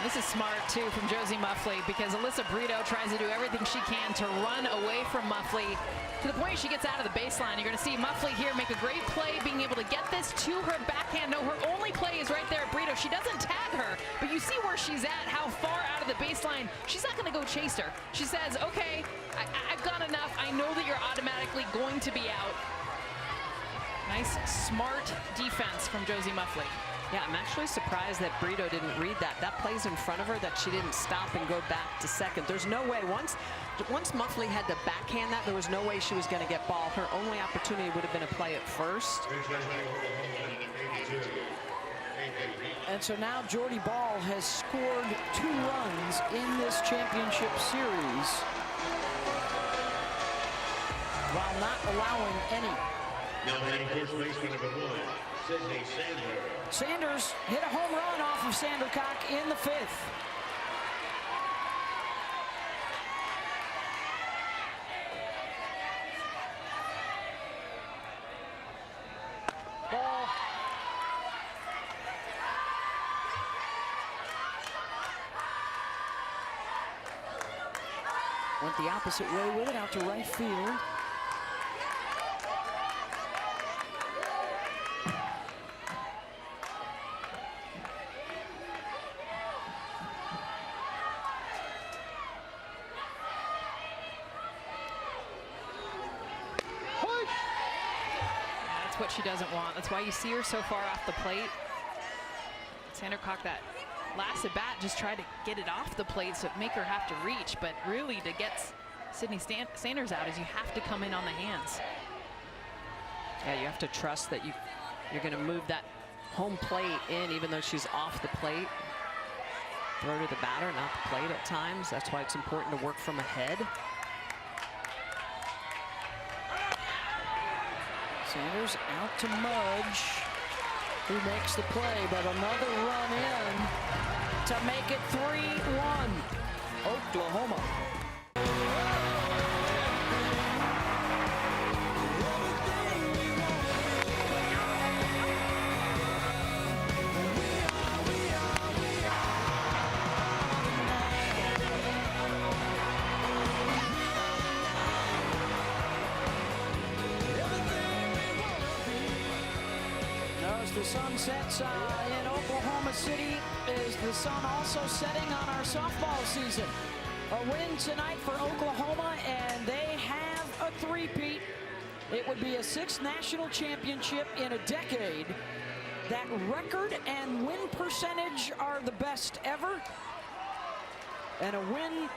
[SPEAKER 4] This is smart, too, from Josie Muffley, because Alyssa Brito tries to do everything she can to run away from Muffley to the point she gets out of the baseline. You're going to see Muffley here make a great play, being able to get this to her backhand. No, her only play is right there at Brito. She doesn't tag her, but you see where she's at, how far out of the baseline. She's not going to go chase her. She says, okay, I've got enough. I know that you're automatically going to be out. Nice, smart defense from Josie Muffley.
[SPEAKER 3] Yeah, I'm actually surprised that Brito didn't read that. That play's in front of her, that she didn't stop and go back to second. There's no way. Once Muffley had to backhand that, there was no way she was going to get Bahl. Her only opportunity would have been to play it first.
[SPEAKER 1] And so now Jordy Bahl has scored 2 runs in this championship series while not allowing any.
[SPEAKER 9] Now batting first baseman number 1, Sydney Sanders.
[SPEAKER 1] Sanders hit a home run off of Sandercock in the 5th.
[SPEAKER 5] Ball.
[SPEAKER 1] Went the opposite way with it, out to right field.
[SPEAKER 4] What she doesn't want. That's why you see her so far off the plate. Sandercock, that last at bat, just tried to get it off the plate so make her have to reach, but really to get Sydney Sanders out is you have to come in on the hands.
[SPEAKER 3] Yeah, you have to trust that you're going to move that home plate in even though she's off the plate. Throw to the batter, not the plate at times. That's why it's important to work from ahead.
[SPEAKER 1] Sanders out to Mudge, who makes the play, but another run in to make it 3-1. Oklahoma. as the sun sets in Oklahoma City, is the sun also setting on our softball season. A win tonight for Oklahoma, and they have a three-peat. It would be a 6th national championship in a decade. That record and win percentage are the best ever. And a win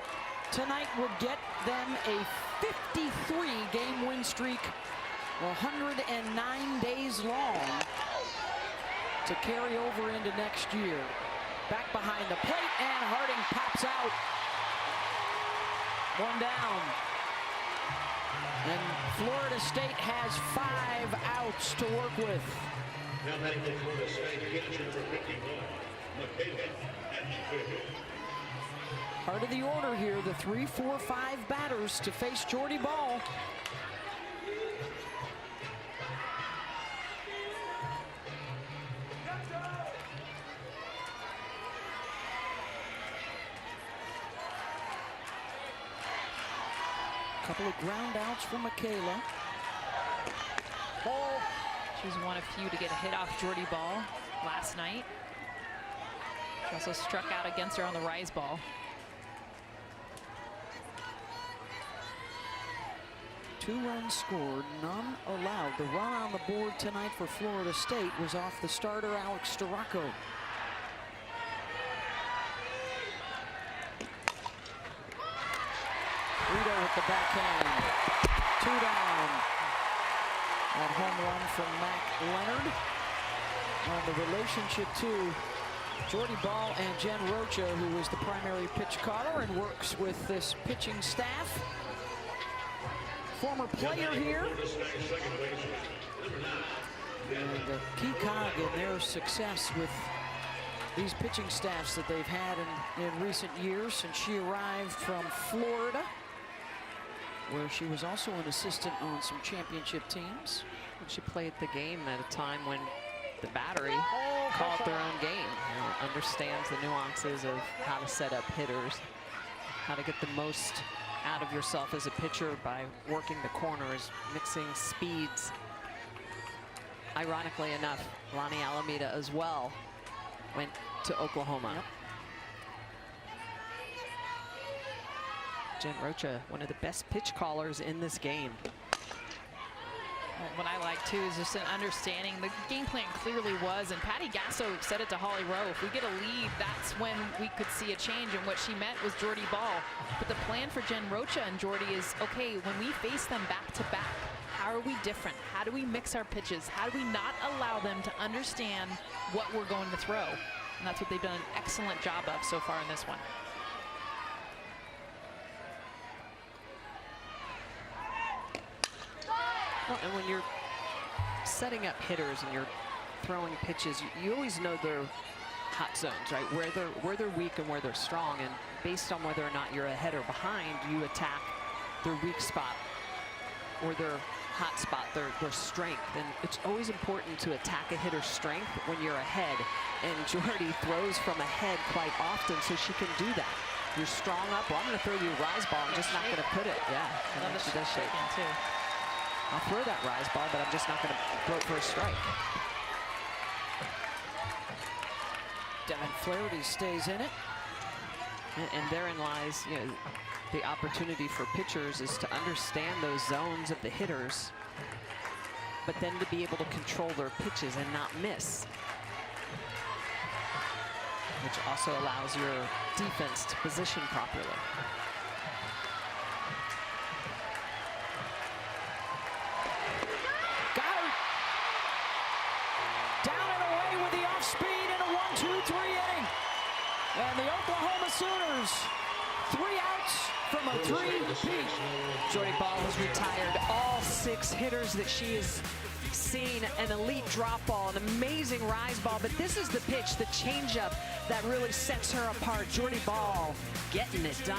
[SPEAKER 1] tonight would get them a 53-game win streak, 109 days long, to carry over into next year. Back behind the plate, and Harding pops out. One down. And Florida State has 5 outs to work with.
[SPEAKER 9] Now batting for Florida State, catcher number 51, Michaela.
[SPEAKER 1] Part of the order here, the 3, 4, 5 batters to face Jordy Bahl. Couple of ground outs for Michaela.
[SPEAKER 4] Ball. She was one of few to get a hit off Jordy Bahl last night. She also struck out against her on the rise ball.
[SPEAKER 1] Two runs scored, none allowed. The run on the board tonight for Florida State was off the starter, Alex Storako. Rito with the backhand. 2 down. That home run from Mac Leonard. And the relationship to Jordy Bahl and Jen Rocha, who is the primary pitch caller and works with this pitching staff. Former player here. And a key cog in their success with these pitching staffs that they've had in recent years since she arrived from Florida, where she was also an assistant on some championship teams.
[SPEAKER 3] And she played the game at a time when the battery called their own game. You know, understands the nuances of how to set up hitters, how to get the most out of yourself as a pitcher by working the corners, mixing speeds. Ironically enough, Lonnie Alameda as well went to Oklahoma.
[SPEAKER 1] Yep.
[SPEAKER 3] Jen Rocha, one of the best pitch callers in this game.
[SPEAKER 4] What I like too is just an understanding. The game plan clearly was, and Patty Gasso said it to Holly Rowe, if we get a lead, that's when we could see a change. And what she meant was Jordy Bahl. But the plan for Jen Rocha and Jordy is, okay, when we face them back to back, how are we different? How do we mix our pitches? How do we not allow them to understand what we're going to throw? And that's what they've done an excellent job of so far in this one.
[SPEAKER 3] Well, and when you're setting up hitters and you're throwing pitches, you always know their hot zones, right? Where they're weak and where they're strong. And based on whether or not you're ahead or behind, you attack their weak spot or their hot spot, their strength. And it's always important to attack a hitter's strength when you're ahead. And Jordy throws from ahead quite often, so she can do that. You're strong up. Well, I'm going to throw you a rise ball. I'm just not going to put it. Yeah, and then she does shake.
[SPEAKER 4] Too.
[SPEAKER 3] I'll throw that rise ball, but I'm just not going to throw it for a strike.
[SPEAKER 1] Devin Flaherty stays in it.
[SPEAKER 3] And therein lies, you know, the opportunity for pitchers is to understand those zones of the hitters, but then to be able to control their pitches and not miss, which also allows your defense to position properly.
[SPEAKER 1] And the Oklahoma Sooners, 3 outs from a 3-peat.
[SPEAKER 3] Jordy Bahl has retired all 6 hitters that she has seen. An elite drop ball, an amazing rise ball, but this is the pitch, the changeup, that really sets her apart. Jordy Bahl getting it done.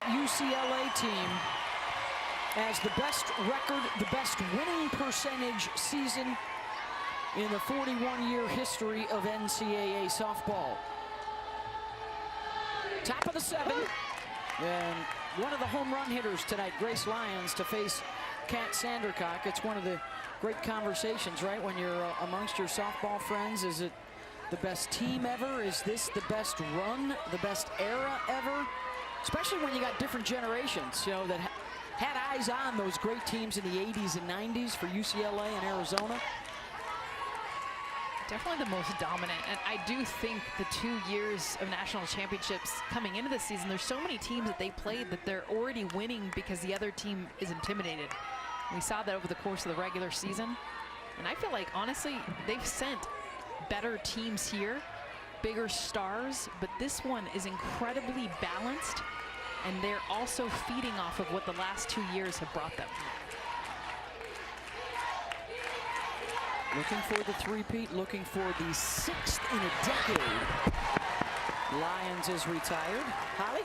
[SPEAKER 1] UCLA team has the best record, the best winning percentage season in the 41-year history of NCAA softball. Top of the 7th, and one of the home run hitters tonight, Grace Lyons, to face Kat Sandercock. It's one of the great conversations, right? When you're amongst your softball friends, is it the best team ever? Is this the best run, the best era ever? Especially when you got different generations, you know, that had eyes on those great teams in the 80s and 90s for UCLA and Arizona.
[SPEAKER 4] Definitely the most dominant, and I do think the 2 years of national championships coming into the season, there's so many teams that they played that they're already winning because the other team is intimidated. We saw that over the course of the regular season, and I feel like, honestly, they've sent better teams here, bigger stars, but this one is incredibly balanced, and they're also feeding off of what the last 2 years have brought them.
[SPEAKER 1] Looking for the three-peat, looking for the 6th in a decade. Lyons is retired. Holly?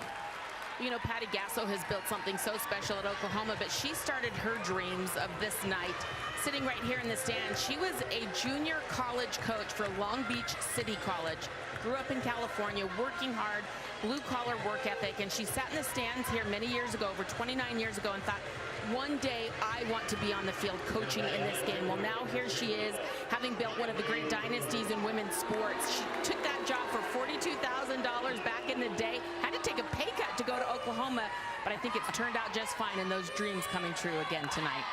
[SPEAKER 2] You know, Patty Gasso has built something so special at Oklahoma, but she started her dreams of this night sitting right here in the stands. She was a junior college coach for Long Beach City College. Grew up in California, working hard, blue-collar work ethic, and she sat in the stands here many years ago, over 29 years ago, and thought, one day I want to be on the field coaching in this game. Well, now here she is, having built one of the great dynasties in women's sports. She took that job for $42,000 back in the day, had to take a pay cut to go to Oklahoma, but I think it's turned out just fine, and those dreams coming true again tonight.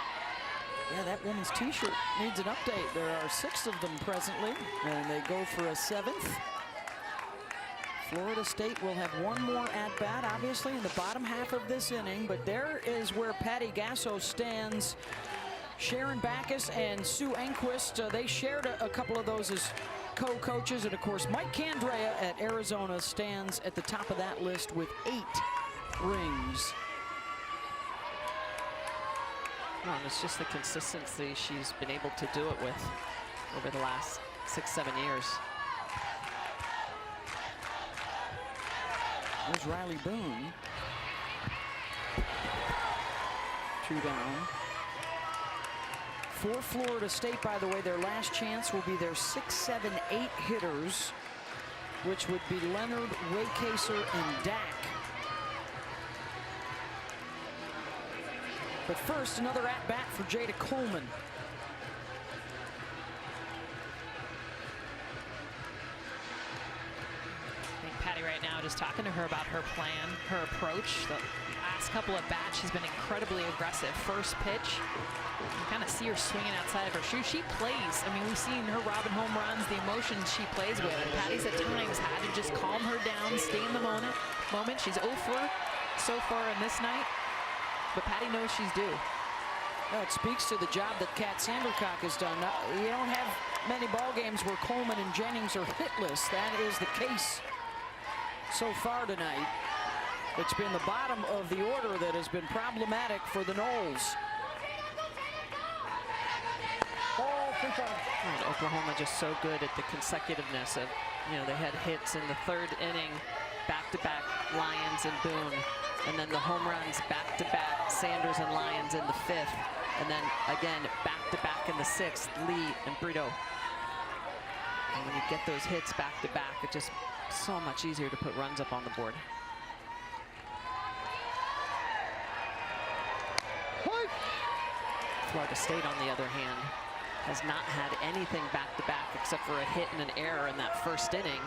[SPEAKER 1] Yeah, that women's t-shirt needs an update. There are 6 of them presently, and they go for a 7th. Florida State will have one more at-bat, obviously, in the bottom half of this inning, but there is where Patty Gasso stands. Sharon Backus and Sue Enquist, they shared a couple of those as co-coaches, and of course, Mike Candrea at Arizona stands at the top of that list with 8 rings.
[SPEAKER 3] Well, it's just the consistency she's been able to do it with over the last 6-7 years.
[SPEAKER 1] There's Riley Boone. 2 down. For Florida State, by the way, their last chance will be their 6, 7, 8 hitters, which would be Leonard, Waycaser, and Dak. But first, another at-bat for Jada Coleman.
[SPEAKER 4] Patty right now just talking to her about her plan, her approach. The last couple of bats, she's been incredibly aggressive. First pitch, you kind of see her swinging outside of her shoe. She plays. I mean, we've seen her robbing home runs, the emotions she plays with. And Patty's at times had to just calm her down, stay in the moment. She's 0 for so far in this night, but Patty knows she's due.
[SPEAKER 1] Well, it speaks to the job that Kat Sandercock has done. You don't have many ball games where Coleman and Jennings are hitless. That is the case so far tonight. It's been the bottom of the order that has been problematic for the Noles.
[SPEAKER 3] And Oklahoma just so good at the consecutiveness of, you know, they had hits in the 3rd inning, back-to-back Lyons and Boone, and then the home runs back-to-back Sanders and Lyons in the 5th, and then again back-to-back in the 6th, Lee and Brito. And when you get those hits back-to-back, it's just so much easier to put runs up on the board. Florida State, on the other hand, has not had anything back-to-back except for a hit and an error in that 1st inning.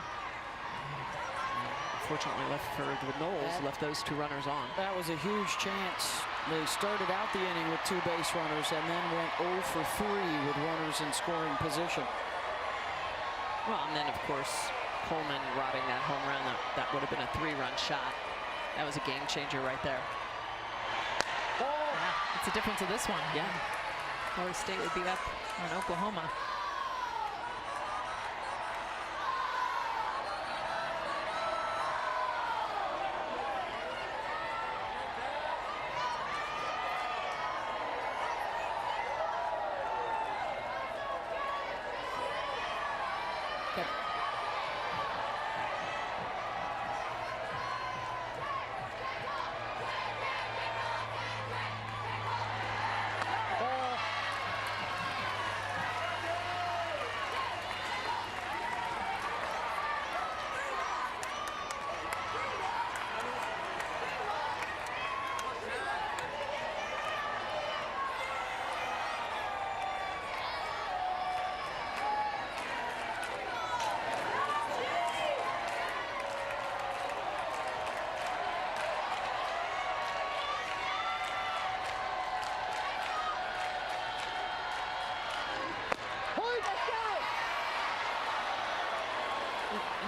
[SPEAKER 3] Unfortunately, left for the Noles, left those 2 runners on.
[SPEAKER 1] That was a huge chance. They started out the inning with 2 base runners and then went 0 for 3 with runners in scoring position.
[SPEAKER 3] Well, and then, of course, Coleman robbing that home run. That would have been a 3-run shot. That was a game changer right there.
[SPEAKER 4] Yeah, it's the difference of this one.
[SPEAKER 3] Yeah.
[SPEAKER 4] Florida State would be up on Oklahoma.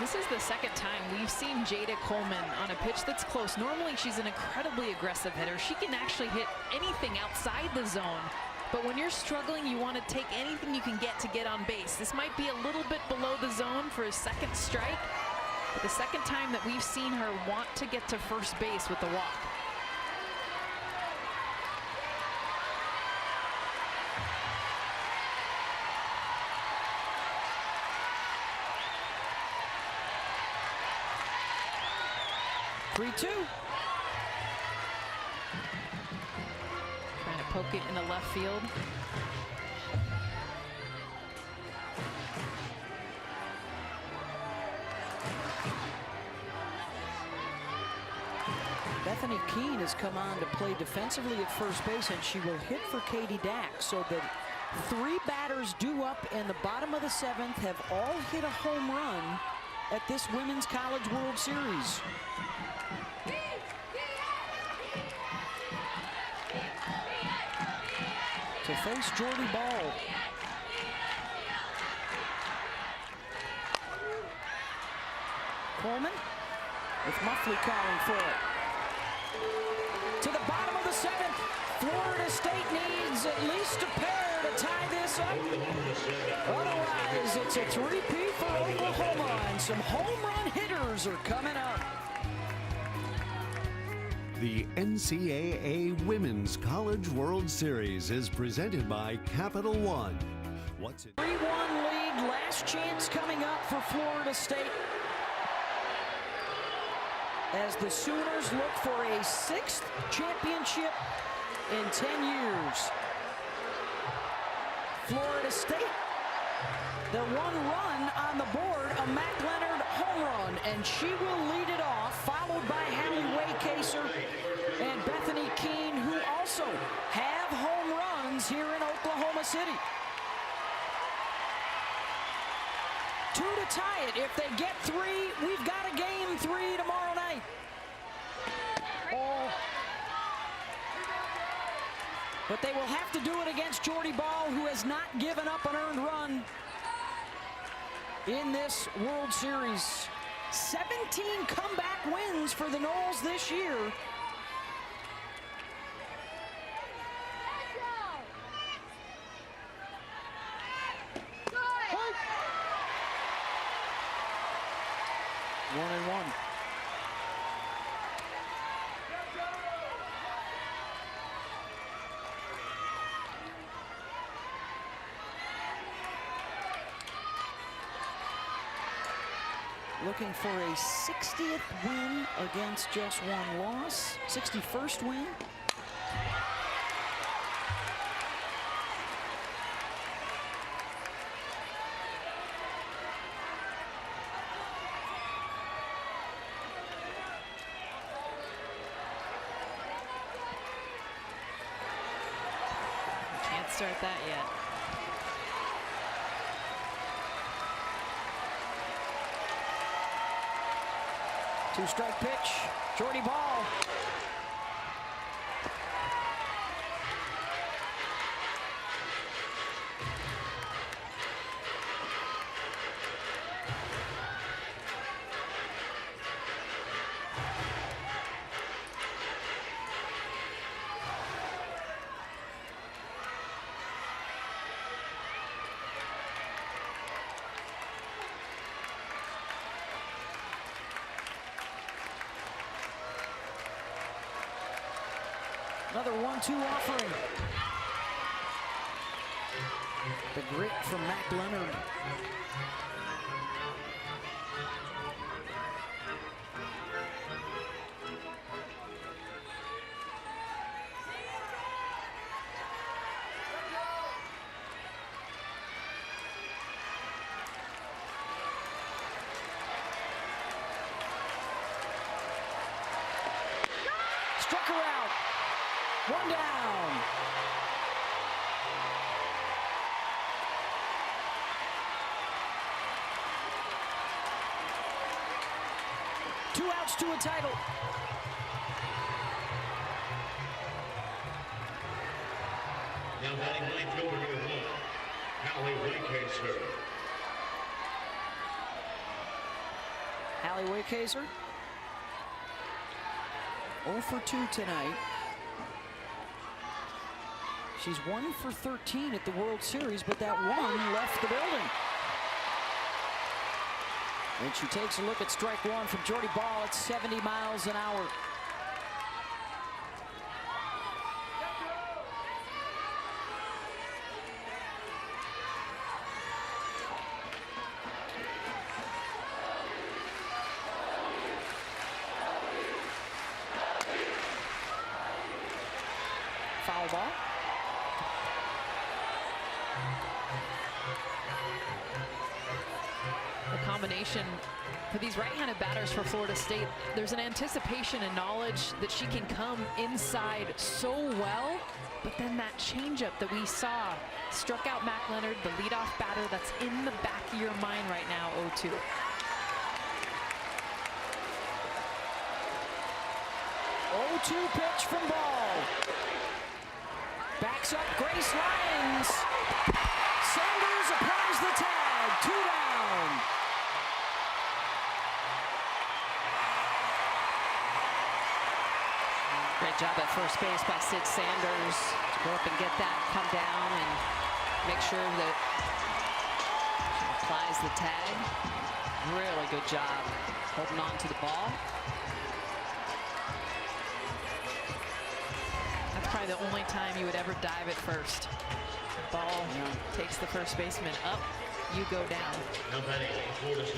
[SPEAKER 4] This is the second time we've seen Jada Coleman on a pitch that's close. Normally she's an incredibly aggressive hitter. She can actually hit anything outside the zone. But when you're struggling, you want to take anything you can get on base. This might be a little bit below the zone for a second strike. But the second time that we've seen her want to get to first base with the walk.
[SPEAKER 1] Three-two.
[SPEAKER 4] Trying to poke it in the left field.
[SPEAKER 1] Bethany Keene has come on to play defensively at first base, and she will hit for Katie Dack. So the three batters due up in the bottom of the seventh have all hit a home run at this Women's College World Series. To face Jordy Bahl. Coleman with Muffley calling for it. To the bottom of the seventh. Florida State needs at least a pair to tie this up. Otherwise, it's a three-peat for Oklahoma, and some home run hitters are coming up.
[SPEAKER 6] The NCAA Women's College World Series is presented by Capital One. What's it?
[SPEAKER 1] 3-1 lead, last chance coming up for Florida State, as the Sooners look for a sixth championship in 10 years. Florida State, their one run on the board, a Mac Leonard home run, and she will lead it off, followed by Hallie Waycaser and Bethany Keene, who also have home runs here in Oklahoma City. 2 to tie it. If they get 3, we've got a game 3 tomorrow night. But they will have to do it against Jordy Bahl, who has not given up an earned run in this World Series. 17 comeback wins for the Noles this year. One and one. Looking for a 60th win against just one loss. 61st win.
[SPEAKER 4] Can't start that yet.
[SPEAKER 1] Two-strike pitch, Jordy Bahl. Another 1-2 offering. The grit from Mac Leonard. Struck her out. One down. Two outs to a title.
[SPEAKER 9] Now batting right fielder number 1, Hallie Waycaser.
[SPEAKER 1] Allie Wickheiser. 0 for 2 tonight. She's 1 for 13 at the World Series, but that one left the building. And she takes a look at strike one from Jordy Bahl at 70 miles an hour. Foul ball.
[SPEAKER 4] The combination for these right-handed batters for Florida State, there's an anticipation and knowledge that she can come inside so well, but then that changeup that we saw struck out Mac Leonard, the leadoff batter. That's in the back of your mind right now, 0-2.
[SPEAKER 1] Pitch from Ball. Backs up Grace Lyons. Sanders applies the tag. 2 down.
[SPEAKER 3] Great job at first base by Sid Sanders to go up and get that, come down and make sure that she applies the tag. Really good job holding on to the ball.
[SPEAKER 4] That's probably the only time you would ever dive at first. Ball takes the first baseman up, you go down.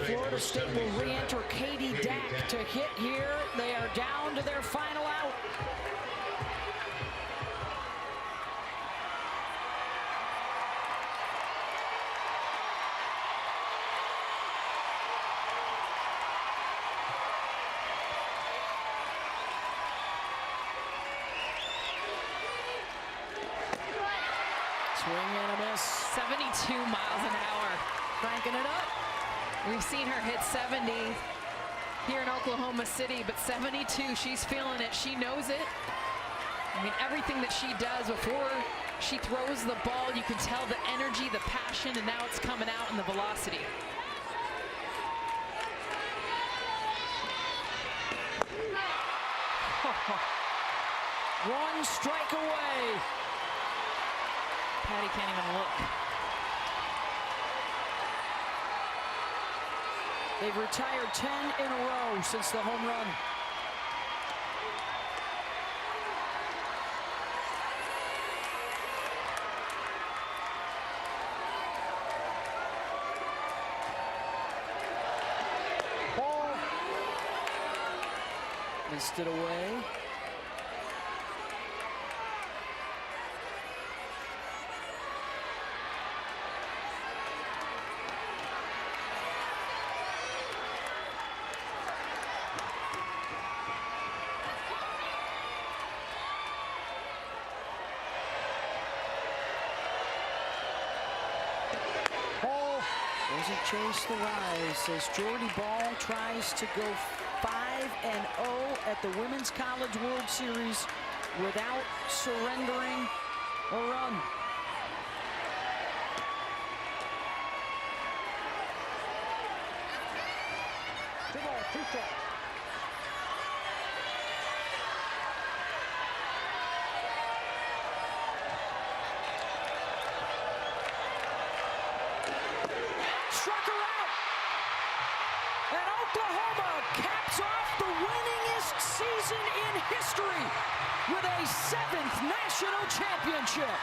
[SPEAKER 1] Florida State will re-enter Katie Dack to hit here. They are down to their final out. Swing and a miss.
[SPEAKER 4] 72 miles an hour.
[SPEAKER 1] Cranking it up.
[SPEAKER 4] We've seen her hit 70 here in Oklahoma City, but 72, she's feeling it. She knows it. I mean, everything that she does before she throws the ball, you can tell the energy, the passion, and now it's coming out in the velocity.
[SPEAKER 1] One strike away.
[SPEAKER 4] Patty can't even look.
[SPEAKER 1] They've retired 10 in a row since the home run.
[SPEAKER 5] Ball.
[SPEAKER 1] Missed it away. Doesn't chase the rise as Jordy Bahl tries to go 5-0 at the Women's College World Series without surrendering a run. Struck her out. And Oklahoma caps off the winningest season in history with a 7th national championship.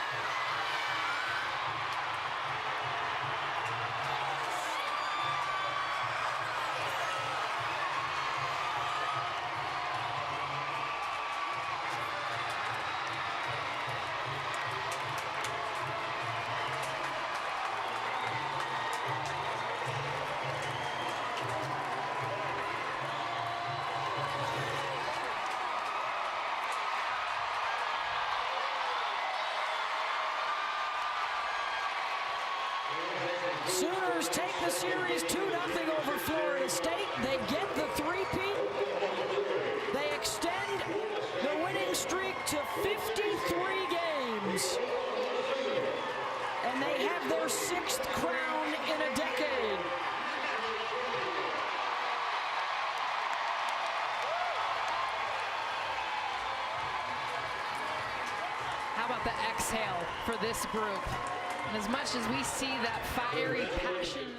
[SPEAKER 1] Sooners take the series 2-0 over Florida State. They get the three-peat. They extend the winning streak to 53 games. And they have their 6th crown in a decade.
[SPEAKER 4] the exhale for this group. And as much as we see that fiery passion